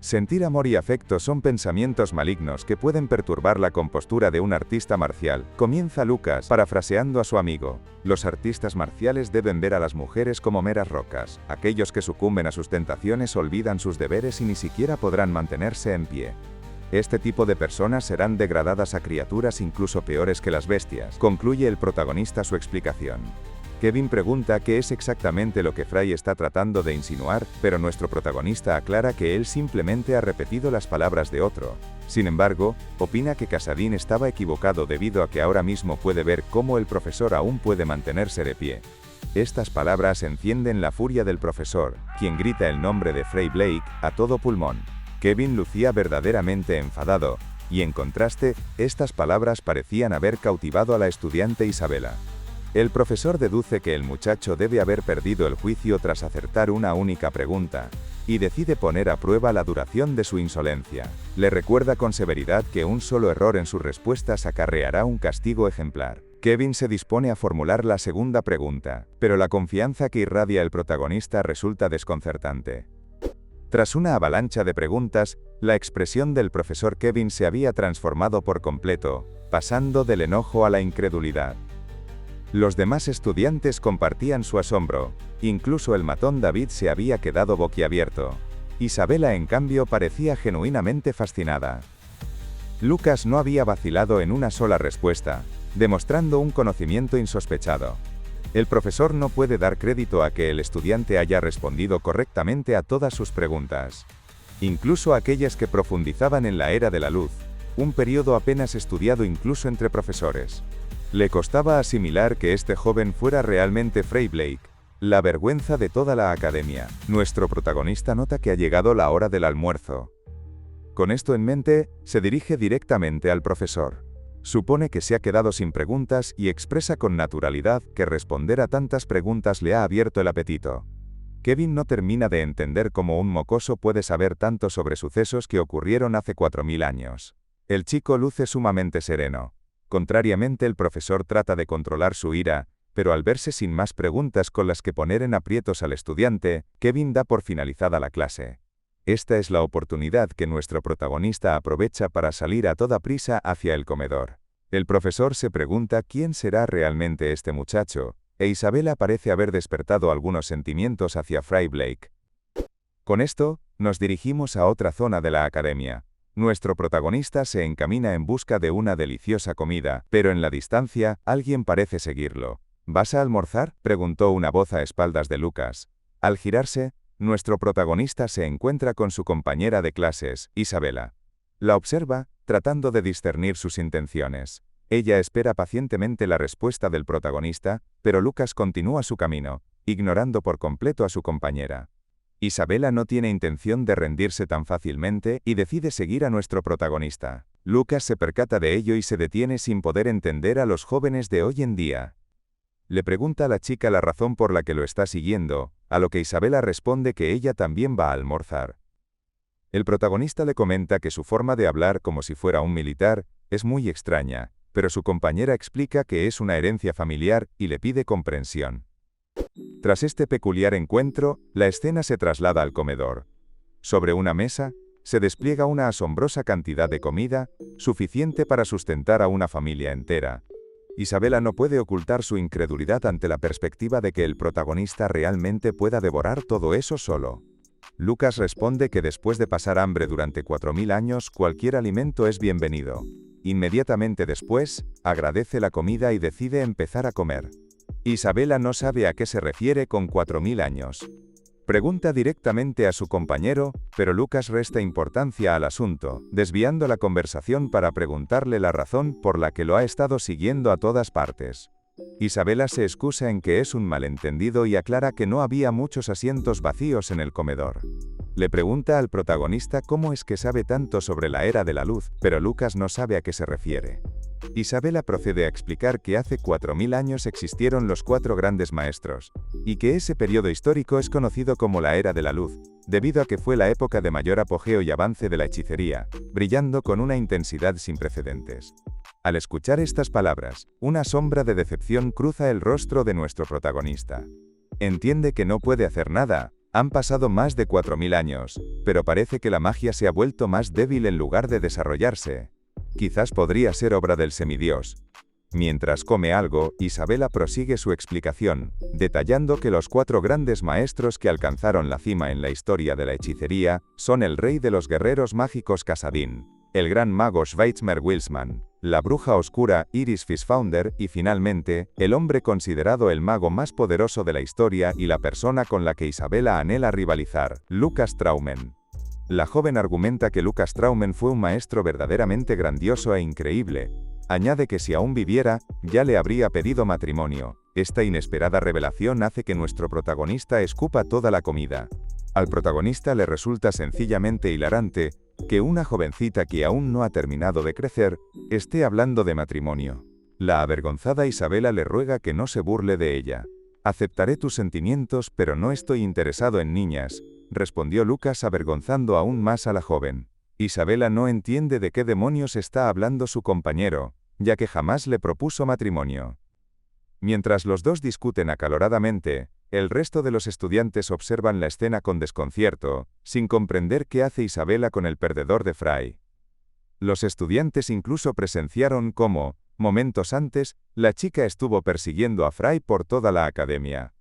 Sentir amor y afecto son pensamientos malignos que pueden perturbar la compostura de un artista marcial. Comienza Lucas, parafraseando a su amigo. Los artistas marciales deben ver a las mujeres como meras rocas. Aquellos que sucumben a sus tentaciones olvidan sus deberes y ni siquiera podrán mantenerse en pie. Este tipo de personas serán degradadas a criaturas incluso peores que las bestias, concluye el protagonista su explicación. Kevin pregunta qué es exactamente lo que Fry está tratando de insinuar, pero nuestro protagonista aclara que él simplemente ha repetido las palabras de otro. Sin embargo, opina que Kassadin estaba equivocado debido a que ahora mismo puede ver cómo el profesor aún puede mantenerse de pie. Estas palabras encienden la furia del profesor, quien grita el nombre de Fray Blake a todo pulmón. Kevin lucía verdaderamente enfadado, y en contraste, estas palabras parecían haber cautivado a la estudiante Isabela. El profesor deduce que el muchacho debe haber perdido el juicio tras acertar una única pregunta, y decide poner a prueba la duración de su insolencia. Le recuerda con severidad que un solo error en sus respuestas acarreará un castigo ejemplar. Kevin se dispone a formular la segunda pregunta, pero la confianza que irradia el protagonista resulta desconcertante. Tras una avalancha de preguntas, la expresión del profesor Kevin se había transformado por completo, pasando del enojo a la incredulidad. Los demás estudiantes compartían su asombro, incluso el matón David se había quedado boquiabierto. Isabela, en cambio, parecía genuinamente fascinada. Lucas no había vacilado en una sola respuesta, demostrando un conocimiento insospechado. El profesor no puede dar crédito a que el estudiante haya respondido correctamente a todas sus preguntas, incluso aquellas que profundizaban en la Era de la Luz, un periodo apenas estudiado incluso entre profesores. Le costaba asimilar que este joven fuera realmente Fray Blake, la vergüenza de toda la academia. Nuestro protagonista nota que ha llegado la hora del almuerzo. Con esto en mente, se dirige directamente al profesor. Supone que se ha quedado sin preguntas y expresa con naturalidad que responder a tantas preguntas le ha abierto el apetito. Kevin no termina de entender cómo un mocoso puede saber tanto sobre sucesos que ocurrieron hace 4000 años. El chico luce sumamente sereno. Contrariamente, el profesor trata de controlar su ira, pero al verse sin más preguntas con las que poner en aprietos al estudiante, Kevin da por finalizada la clase. Esta es la oportunidad que nuestro protagonista aprovecha para salir a toda prisa hacia el comedor. El profesor se pregunta quién será realmente este muchacho, e Isabela parece haber despertado algunos sentimientos hacia Fray Blake. Con esto, Nos dirigimos a otra zona de la academia. Nuestro protagonista se encamina en busca de una deliciosa comida, pero en la distancia, alguien parece seguirlo. ¿Vas a almorzar?, preguntó una voz a espaldas de Lucas. Al girarse, nuestro protagonista se encuentra con su compañera de clases, Isabela. La observa, tratando de discernir sus intenciones. Ella espera pacientemente la respuesta del protagonista, pero Lucas continúa su camino, ignorando por completo a su compañera. Isabela no tiene intención de rendirse tan fácilmente y decide seguir a nuestro protagonista. Lucas se percata de ello y se detiene sin poder entender a los jóvenes de hoy en día. Le pregunta a la chica la razón por la que lo está siguiendo, a lo que Isabela responde que ella también va a almorzar. El protagonista le comenta que su forma de hablar como si fuera un militar es muy extraña, pero su compañera explica que es una herencia familiar y le pide comprensión. Tras este peculiar encuentro, la escena se traslada al comedor. Sobre una mesa, se despliega una asombrosa cantidad de comida, suficiente para sustentar a una familia entera. Isabela no puede ocultar su incredulidad ante la perspectiva de que el protagonista realmente pueda devorar todo eso solo. Lucas responde que después de pasar hambre durante 4000 años, cualquier alimento es bienvenido. Inmediatamente después, agradece la comida y decide empezar a comer. Isabela no sabe a qué se refiere con 4000 años. Pregunta directamente a su compañero, pero Lucas resta importancia al asunto, desviando la conversación para preguntarle la razón por la que lo ha estado siguiendo a todas partes. Isabela se excusa en que es un malentendido y aclara que no había muchos asientos vacíos en el comedor. Le pregunta al protagonista cómo es que sabe tanto sobre la Era de la Luz, pero Lucas no sabe a qué se refiere. Isabela procede a explicar que hace 4000 años existieron los 4 grandes maestros, y que ese periodo histórico es conocido como la Era de la Luz, debido a que fue la época de mayor apogeo y avance de la hechicería, brillando con una intensidad sin precedentes. Al escuchar estas palabras, una sombra de decepción cruza el rostro de nuestro protagonista. Entiende que no puede hacer nada, han pasado más de 4000 años, pero parece que la magia se ha vuelto más débil en lugar de desarrollarse. Quizás podría ser obra del semidios. Mientras come algo, Isabela prosigue su explicación, detallando que los 4 grandes maestros que alcanzaron la cima en la historia de la hechicería son el rey de los guerreros mágicos Kasadin, el gran mago Schweizmer Wilsman, la bruja oscura Iris Fishfounder y finalmente, el hombre considerado el mago más poderoso de la historia y la persona con la que Isabela anhela rivalizar, Lucas Traumen. La joven argumenta que Lucas Traumen fue un maestro verdaderamente grandioso e increíble. Añade que si aún viviera, ya le habría pedido matrimonio. Esta inesperada revelación hace que nuestro protagonista escupa toda la comida. Al protagonista le resulta sencillamente hilarante que una jovencita que aún no ha terminado de crecer, esté hablando de matrimonio. La avergonzada Isabela le ruega que no se burle de ella. Aceptaré tus sentimientos, pero no estoy interesado en niñas, respondió Lucas avergonzando aún más a la joven. Isabela no entiende de qué demonios está hablando su compañero, ya que jamás le propuso matrimonio. Mientras los dos discuten acaloradamente, el resto de los estudiantes observan la escena con desconcierto, sin comprender qué hace Isabela con el perdedor de Fry. Los estudiantes incluso presenciaron cómo, momentos antes, la chica estuvo persiguiendo a Fry por toda la academia.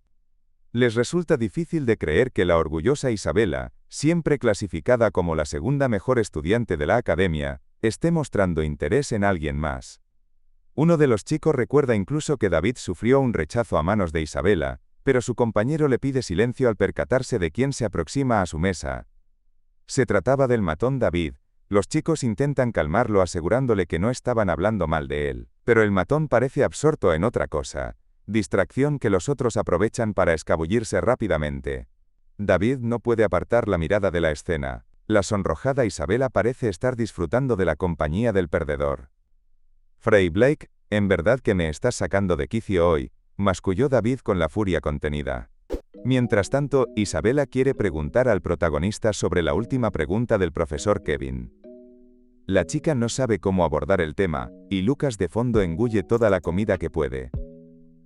Les resulta difícil de creer que la orgullosa Isabela, siempre clasificada como la segunda mejor estudiante de la academia, esté mostrando interés en alguien más. Uno de los chicos recuerda incluso que David sufrió un rechazo a manos de Isabela, pero su compañero le pide silencio al percatarse de quién se aproxima a su mesa. Se trataba del matón David. Los chicos intentan calmarlo asegurándole que no estaban hablando mal de él, pero el matón parece absorto en otra cosa. Distracción que los otros aprovechan para escabullirse rápidamente. David no puede apartar la mirada de la escena. La sonrojada Isabela parece estar disfrutando de la compañía del perdedor. Frey Blake, en verdad que me estás sacando de quicio hoy, masculló David con la furia contenida. Mientras tanto, Isabela quiere preguntar al protagonista sobre la última pregunta del profesor Kevin. La chica no sabe cómo abordar el tema, y Lucas de fondo engulle toda la comida que puede.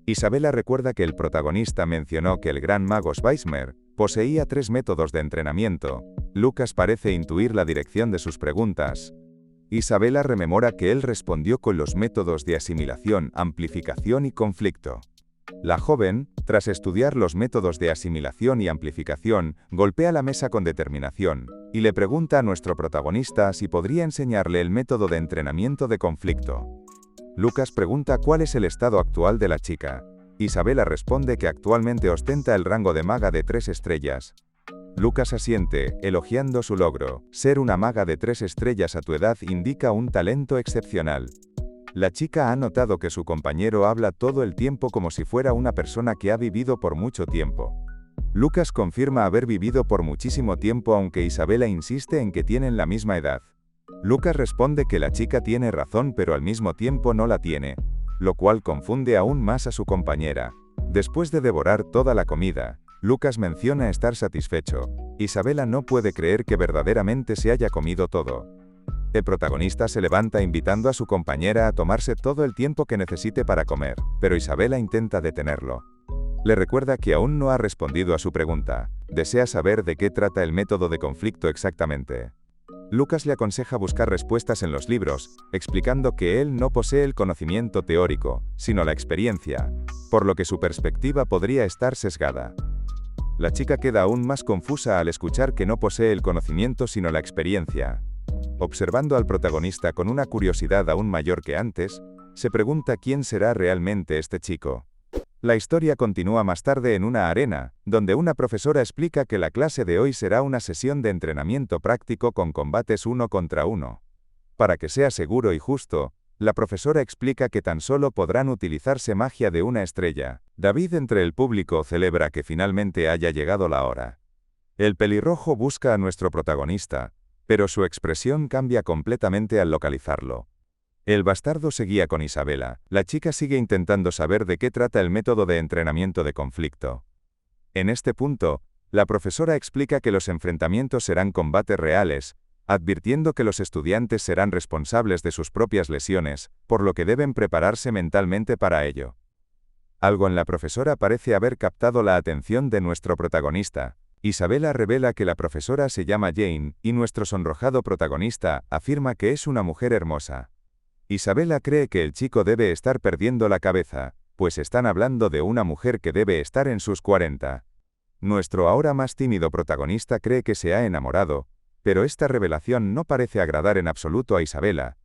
Isabela recuerda que el protagonista mencionó que el gran mago Schweizmer poseía 3 métodos de entrenamiento. Lucas parece intuir la dirección de sus preguntas. Isabela rememora que él respondió con los métodos de asimilación, amplificación y conflicto. La joven, tras estudiar los métodos de asimilación y amplificación, golpea la mesa con determinación, y le pregunta a nuestro protagonista si podría enseñarle el método de entrenamiento de conflicto. Lucas pregunta cuál es el estado actual de la chica. Isabela responde que actualmente ostenta el rango de maga de 3 estrellas. Lucas asiente, elogiando su logro. Ser una maga de 3 estrellas a tu edad indica un talento excepcional. La chica ha notado que su compañero habla todo el tiempo como si fuera una persona que ha vivido por mucho tiempo. Lucas confirma haber vivido por muchísimo tiempo, aunque Isabela insiste en que tienen la misma edad. Lucas responde que la chica tiene razón, pero al mismo tiempo no la tiene, lo cual confunde aún más a su compañera. Después de devorar toda la comida, Lucas menciona estar satisfecho. Isabela no puede creer que verdaderamente se haya comido todo. El protagonista se levanta invitando a su compañera a tomarse todo el tiempo que necesite para comer, pero Isabela intenta detenerlo. Le recuerda que aún no ha respondido a su pregunta. Desea saber de qué trata el método de conflicto exactamente. Lucas le aconseja buscar respuestas en los libros, explicando que él no posee el conocimiento teórico, sino la experiencia, por lo que su perspectiva podría estar sesgada. La chica queda aún más confusa al escuchar que no posee el conocimiento sino la experiencia. Observando al protagonista con una curiosidad aún mayor que antes, se pregunta quién será realmente este chico. La historia continúa más tarde en una arena, donde una profesora explica que la clase de hoy será una sesión de entrenamiento práctico con combates 1 contra 1. Para que sea seguro y justo, la profesora explica que tan solo podrán utilizarse magia de una estrella. David entre el público celebra que finalmente haya llegado la hora. El pelirrojo busca a nuestro protagonista, pero su expresión cambia completamente al localizarlo. El bastardo seguía con Isabela. La chica sigue intentando saber de qué trata el método de entrenamiento de conflicto. En este punto, la profesora explica que los enfrentamientos serán combates reales, advirtiendo que los estudiantes serán responsables de sus propias lesiones, por lo que deben prepararse mentalmente para ello. Algo en la profesora parece haber captado la atención de nuestro protagonista. Isabela revela que la profesora se llama Jane, y nuestro sonrojado protagonista afirma que es una mujer hermosa. Isabela cree que el chico debe estar perdiendo la cabeza, pues están hablando de una mujer que debe estar en sus 40. Nuestro ahora más tímido protagonista cree que se ha enamorado, pero esta revelación no parece agradar en absoluto a Isabela.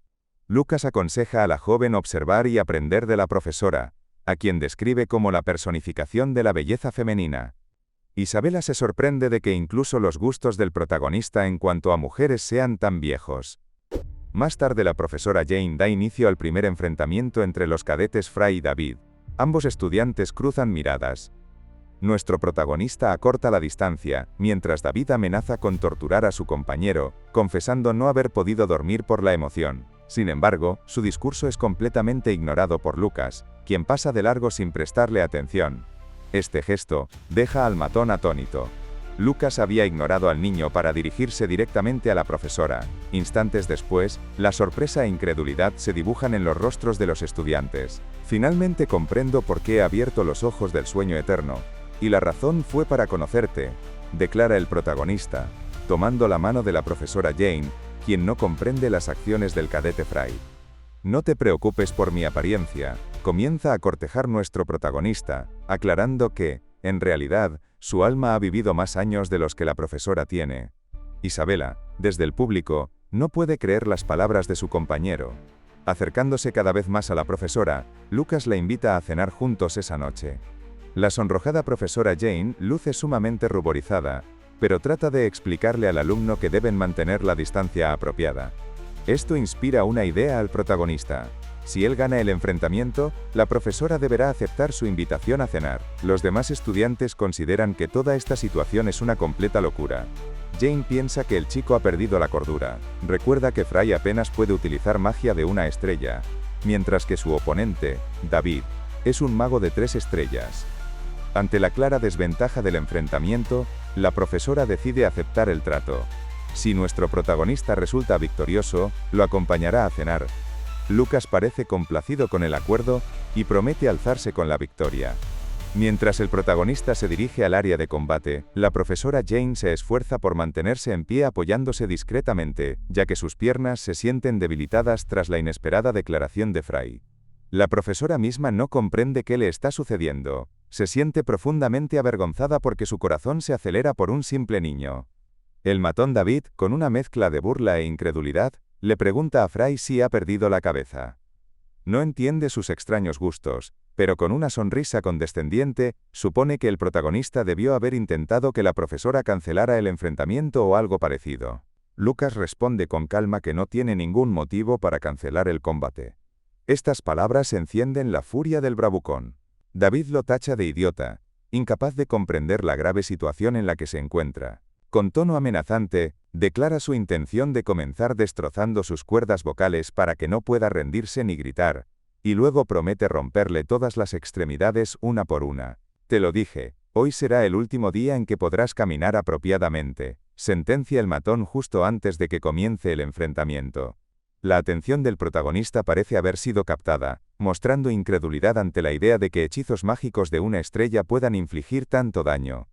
Lucas aconseja a la joven observar y aprender de la profesora, a quien describe como la personificación de la belleza femenina. Isabela se sorprende de que incluso los gustos del protagonista en cuanto a mujeres sean tan viejos. Más tarde la profesora Jane da inicio al primer enfrentamiento entre los cadetes Fry y David. Ambos estudiantes cruzan miradas. Nuestro protagonista acorta la distancia, mientras David amenaza con torturar a su compañero, confesando no haber podido dormir por la emoción. Sin embargo, su discurso es completamente ignorado por Lucas, quien pasa de largo sin prestarle atención. Este gesto deja al matón atónito. Lucas había ignorado al niño para dirigirse directamente a la profesora. Instantes después, la sorpresa e incredulidad se dibujan en los rostros de los estudiantes. Finalmente comprendo por qué he abierto los ojos del sueño eterno. Y la razón fue para conocerte, declara el protagonista, tomando la mano de la profesora Jane, quien no comprende las acciones del cadete Fry. No te preocupes por mi apariencia, comienza a cortejar nuestro protagonista, aclarando que, en realidad, su alma ha vivido más años de los que la profesora tiene. Isabela, desde el público, no puede creer las palabras de su compañero. Acercándose cada vez más a la profesora, Lucas la invita a cenar juntos esa noche. La sonrojada profesora Jane luce sumamente ruborizada, pero trata de explicarle al alumno que deben mantener la distancia apropiada. Esto inspira una idea al protagonista. Si él gana el enfrentamiento, la profesora deberá aceptar su invitación a cenar. Los demás estudiantes consideran que toda esta situación es una completa locura. Jane piensa que el chico ha perdido la cordura. Recuerda que Fry apenas puede utilizar magia de una estrella, mientras que su oponente, David, es un mago de 3 estrellas. Ante la clara desventaja del enfrentamiento, la profesora decide aceptar el trato. Si nuestro protagonista resulta victorioso, lo acompañará a cenar. Lucas parece complacido con el acuerdo y promete alzarse con la victoria. Mientras el protagonista se dirige al área de combate, la profesora Jane se esfuerza por mantenerse en pie apoyándose discretamente, ya que sus piernas se sienten debilitadas tras la inesperada declaración de Fry. La profesora misma no comprende qué le está sucediendo. Se siente profundamente avergonzada porque su corazón se acelera por un simple niño. El matón David, con una mezcla de burla e incredulidad, le pregunta a Fry si ha perdido la cabeza. No entiende sus extraños gustos, pero con una sonrisa condescendiente, supone que el protagonista debió haber intentado que la profesora cancelara el enfrentamiento o algo parecido. Lucas responde con calma que no tiene ningún motivo para cancelar el combate. Estas palabras encienden la furia del bravucón. David lo tacha de idiota, incapaz de comprender la grave situación en la que se encuentra. Con tono amenazante, declara su intención de comenzar destrozando sus cuerdas vocales para que no pueda rendirse ni gritar, y luego promete romperle todas las extremidades una por una. Te lo dije, hoy será el último día en que podrás caminar apropiadamente, sentencia el matón justo antes de que comience el enfrentamiento. La atención del protagonista parece haber sido captada, mostrando incredulidad ante la idea de que hechizos mágicos de una estrella puedan infligir tanto daño.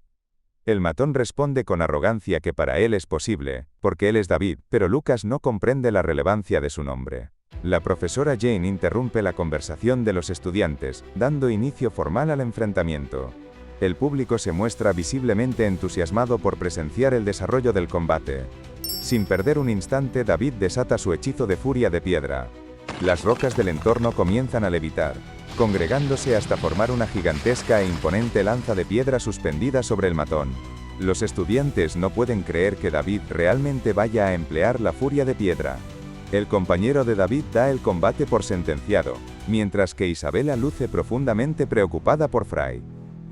El matón responde con arrogancia que para él es posible, porque él es David, pero Lucas no comprende la relevancia de su nombre. La profesora Jane interrumpe la conversación de los estudiantes, dando inicio formal al enfrentamiento. El público se muestra visiblemente entusiasmado por presenciar el desarrollo del combate. Sin perder un instante, David desata su hechizo de furia de piedra. Las rocas del entorno comienzan a levitar, congregándose hasta formar una gigantesca e imponente lanza de piedra suspendida sobre el matón. Los estudiantes no pueden creer que David realmente vaya a emplear la furia de piedra. El compañero de David da el combate por sentenciado, mientras que Isabela luce profundamente preocupada por Fry.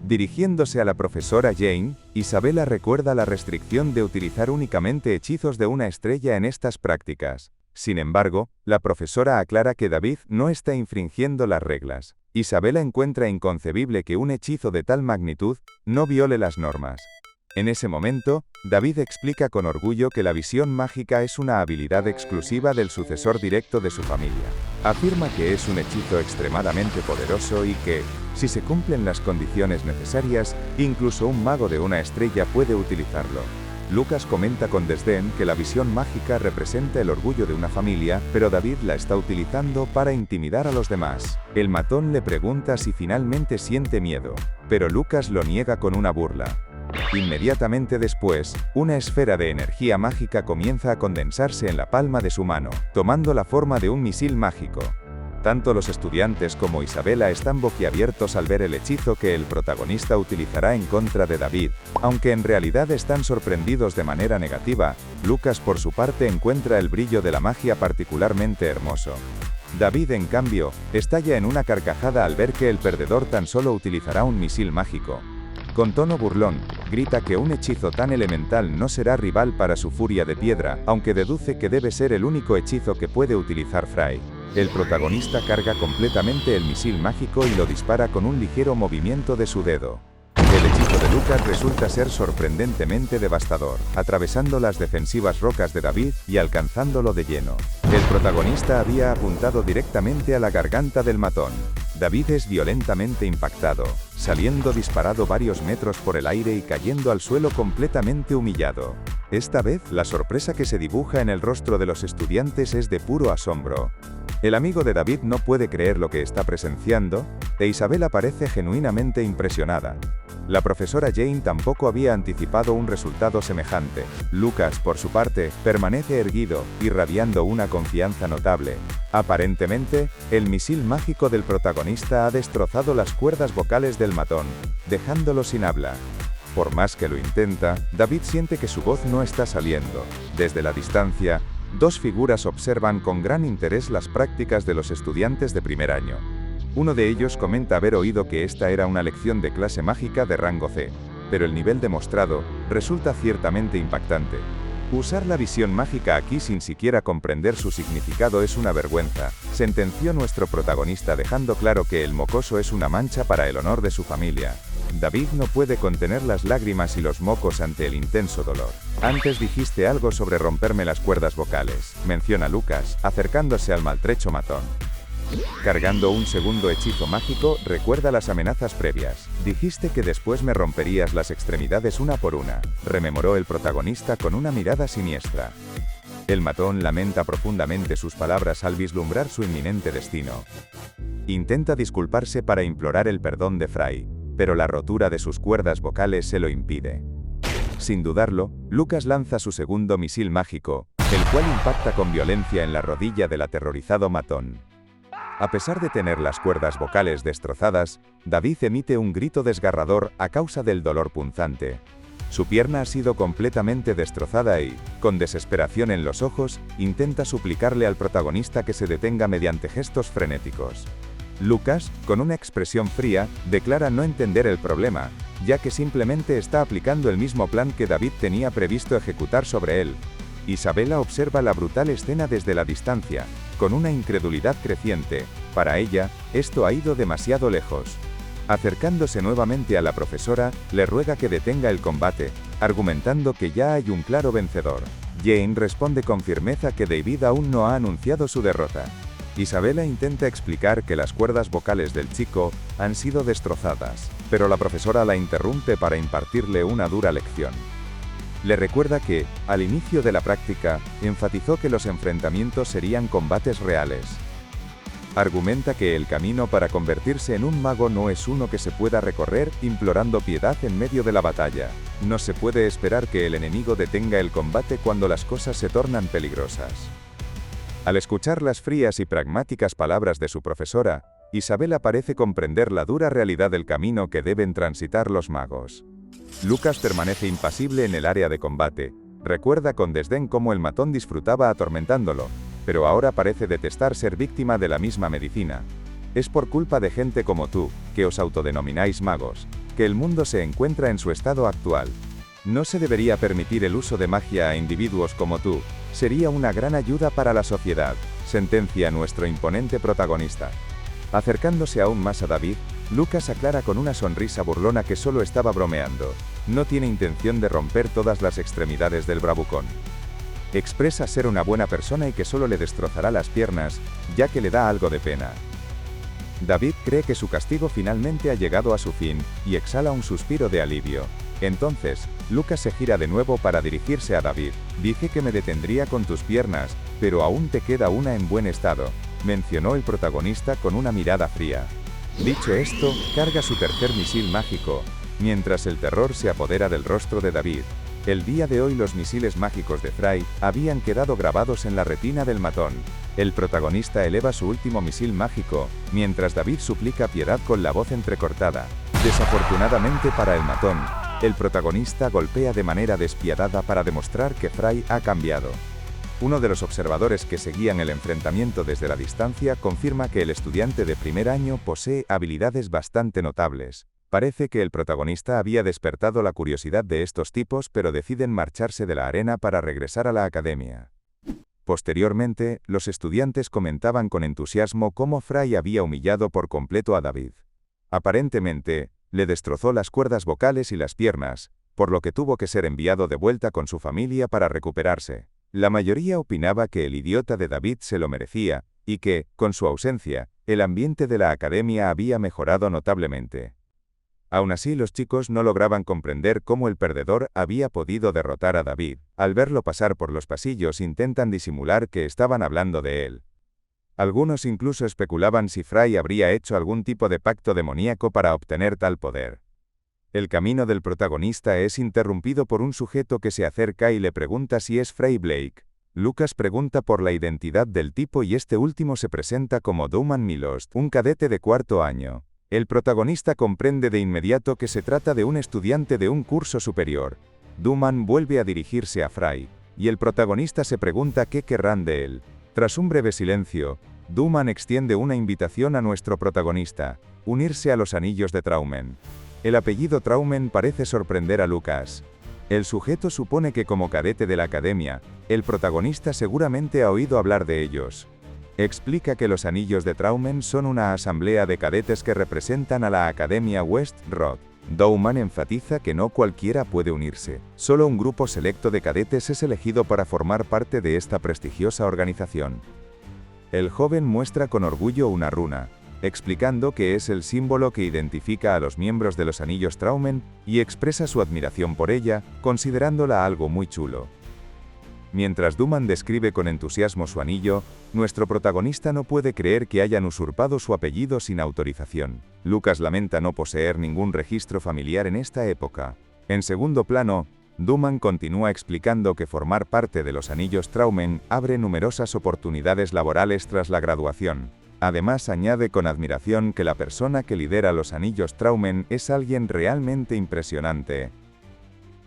Dirigiéndose a la profesora Jane, Isabela recuerda la restricción de utilizar únicamente hechizos de una estrella en estas prácticas. Sin embargo, la profesora aclara que David no está infringiendo las reglas. Isabela encuentra inconcebible que un hechizo de tal magnitud no viole las normas. En ese momento, David explica con orgullo que la visión mágica es una habilidad exclusiva del sucesor directo de su familia. Afirma que es un hechizo extremadamente poderoso y que, si se cumplen las condiciones necesarias, incluso un mago de una estrella puede utilizarlo. Lucas comenta con desdén que la visión mágica representa el orgullo de una familia, pero David la está utilizando para intimidar a los demás. El matón le pregunta si finalmente siente miedo, pero Lucas lo niega con una burla. Inmediatamente después, una esfera de energía mágica comienza a condensarse en la palma de su mano, tomando la forma de un misil mágico. Tanto los estudiantes como Isabela están boquiabiertos al ver el hechizo que el protagonista utilizará en contra de David. Aunque en realidad están sorprendidos de manera negativa, Lucas por su parte encuentra el brillo de la magia particularmente hermoso. David, en cambio, estalla en una carcajada al ver que el perdedor tan solo utilizará un misil mágico. Con tono burlón, grita que un hechizo tan elemental no será rival para su furia de piedra, aunque deduce que debe ser el único hechizo que puede utilizar Fry. El protagonista carga completamente el misil mágico y lo dispara con un ligero movimiento de su dedo. El hechizo de Lucas resulta ser sorprendentemente devastador, atravesando las defensivas rocas de David y alcanzándolo de lleno. El protagonista había apuntado directamente a la garganta del matón. David es violentamente impactado, saliendo disparado varios metros por el aire y cayendo al suelo completamente humillado. Esta vez, la sorpresa que se dibuja en el rostro de los estudiantes es de puro asombro. El amigo de David no puede creer lo que está presenciando, e Isabela parece genuinamente impresionada. La profesora Jane tampoco había anticipado un resultado semejante. Lucas, por su parte, permanece erguido, irradiando una confianza notable. Aparentemente, el misil mágico del protagonista ha destrozado las cuerdas vocales del matón, dejándolo sin habla. Por más que lo intenta, David siente que su voz no está saliendo. Desde la distancia, dos figuras observan con gran interés las prácticas de los estudiantes de primer año. Uno de ellos comenta haber oído que esta era una lección de clase mágica de rango C, pero el nivel demostrado resulta ciertamente impactante. Usar la visión mágica aquí sin siquiera comprender su significado es una vergüenza, sentenció nuestro protagonista dejando claro que el mocoso es una mancha para el honor de su familia. David no puede contener las lágrimas y los mocos ante el intenso dolor. Antes dijiste algo sobre romperme las cuerdas vocales, menciona Lucas, acercándose al maltrecho matón. Cargando un segundo hechizo mágico, recuerda las amenazas previas. Dijiste que después me romperías las extremidades una por una, rememoró el protagonista con una mirada siniestra. El matón lamenta profundamente sus palabras al vislumbrar su inminente destino. Intenta disculparse para implorar el perdón de Fry, pero la rotura de sus cuerdas vocales se lo impide. Sin dudarlo, Lucas lanza su segundo misil mágico, el cual impacta con violencia en la rodilla del aterrorizado matón. A pesar de tener las cuerdas vocales destrozadas, David emite un grito desgarrador a causa del dolor punzante. Su pierna ha sido completamente destrozada y, con desesperación en los ojos, intenta suplicarle al protagonista que se detenga mediante gestos frenéticos. Lucas, con una expresión fría, declara no entender el problema, ya que simplemente está aplicando el mismo plan que David tenía previsto ejecutar sobre él. Isabela observa la brutal escena desde la distancia, con una incredulidad creciente. Para ella, esto ha ido demasiado lejos. Acercándose nuevamente a la profesora, le ruega que detenga el combate, argumentando que ya hay un claro vencedor. Jane responde con firmeza que David aún no ha anunciado su derrota. Isabela intenta explicar que las cuerdas vocales del chico han sido destrozadas, pero la profesora la interrumpe para impartirle una dura lección. Le recuerda que, al inicio de la práctica, enfatizó que los enfrentamientos serían combates reales. Argumenta que el camino para convertirse en un mago no es uno que se pueda recorrer implorando piedad en medio de la batalla. No se puede esperar que el enemigo detenga el combate cuando las cosas se tornan peligrosas. Al escuchar las frías y pragmáticas palabras de su profesora, Isabela parece comprender la dura realidad del camino que deben transitar los magos. Lucas permanece impasible en el área de combate, recuerda con desdén cómo el matón disfrutaba atormentándolo, pero ahora parece detestar ser víctima de la misma medicina. Es por culpa de gente como tú, que os autodenomináis magos, que el mundo se encuentra en su estado actual. No se debería permitir el uso de magia a individuos como tú, sería una gran ayuda para la sociedad, sentencia nuestro imponente protagonista. Acercándose aún más a David, Lucas aclara con una sonrisa burlona que solo estaba bromeando. No tiene intención de romper todas las extremidades del bravucón. Expresa ser una buena persona y que solo le destrozará las piernas, ya que le da algo de pena. David cree que su castigo finalmente ha llegado a su fin, y exhala un suspiro de alivio. Entonces, Lucas se gira de nuevo para dirigirse a David. Dije que me detendría con tus piernas, pero aún te queda una en buen estado, mencionó el protagonista con una mirada fría. Dicho esto, carga su tercer misil mágico, mientras el terror se apodera del rostro de David. El día de hoy los misiles mágicos de Fry habían quedado grabados en la retina del matón. El protagonista eleva su último misil mágico, mientras David suplica piedad con la voz entrecortada. Desafortunadamente para el matón, el protagonista golpea de manera despiadada para demostrar que Fry ha cambiado. Uno de los observadores que seguían el enfrentamiento desde la distancia confirma que el estudiante de primer año posee habilidades bastante notables. Parece que el protagonista había despertado la curiosidad de estos tipos, pero deciden marcharse de la arena para regresar a la academia. Posteriormente, los estudiantes comentaban con entusiasmo cómo Fry había humillado por completo a David. Aparentemente, le destrozó las cuerdas vocales y las piernas, por lo que tuvo que ser enviado de vuelta con su familia para recuperarse. La mayoría opinaba que el idiota de David se lo merecía, y que, con su ausencia, el ambiente de la academia había mejorado notablemente. Aún así, los chicos no lograban comprender cómo el perdedor había podido derrotar a David. Al verlo pasar por los pasillos intentan disimular que estaban hablando de él. Algunos incluso especulaban si Fry habría hecho algún tipo de pacto demoníaco para obtener tal poder. El camino del protagonista es interrumpido por un sujeto que se acerca y le pregunta si es Fry Blake. Lucas pregunta por la identidad del tipo y este último se presenta como Duman Milost, un cadete de cuarto año. El protagonista comprende de inmediato que se trata de un estudiante de un curso superior. Duman vuelve a dirigirse a Fry, y el protagonista se pregunta qué querrán de él. Tras un breve silencio, Duman extiende una invitación a nuestro protagonista, unirse a los anillos de Traumen. El apellido Traumen parece sorprender a Lucas. El sujeto supone que como cadete de la academia, el protagonista seguramente ha oído hablar de ellos. Explica que los anillos de Traumen son una asamblea de cadetes que representan a la Academia West Road. Duman enfatiza que no cualquiera puede unirse. Solo un grupo selecto de cadetes es elegido para formar parte de esta prestigiosa organización. El joven muestra con orgullo una runa, explicando que es el símbolo que identifica a los miembros de los anillos Traumen y expresa su admiración por ella, considerándola algo muy chulo. Mientras Duman describe con entusiasmo su anillo, nuestro protagonista no puede creer que hayan usurpado su apellido sin autorización. Lucas lamenta no poseer ningún registro familiar en esta época. En segundo plano, Duman continúa explicando que formar parte de los anillos Traumen abre numerosas oportunidades laborales tras la graduación. Además añade con admiración que la persona que lidera los anillos Traumen es alguien realmente impresionante.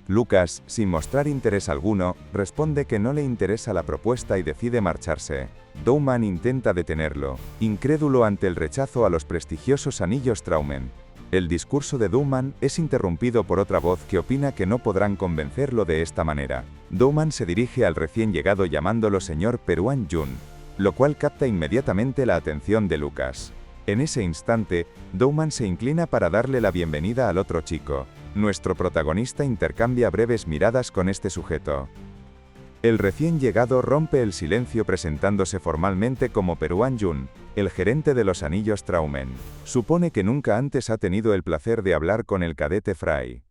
Lucas, sin mostrar interés alguno, responde que no le interesa la propuesta y decide marcharse. Duman intenta detenerlo, incrédulo ante el rechazo a los prestigiosos anillos Traumen. El discurso de Duman es interrumpido por otra voz que opina que no podrán convencerlo de esta manera. Duman se dirige al recién llegado llamándolo señor Peruan Jun, lo cual capta inmediatamente la atención de Lucas. En ese instante, Duman se inclina para darle la bienvenida al otro chico. Nuestro protagonista intercambia breves miradas con este sujeto. El recién llegado rompe el silencio presentándose formalmente como Peruan Jun, el gerente de los anillos Traumen. Supone que nunca antes ha tenido el placer de hablar con el cadete Fry.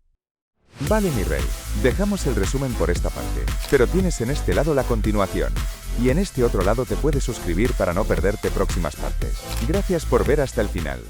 Vale, mi rey, dejamos el resumen por esta parte, pero tienes en este lado la continuación. Y en este otro lado te puedes suscribir para no perderte próximas partes. Gracias por ver hasta el final.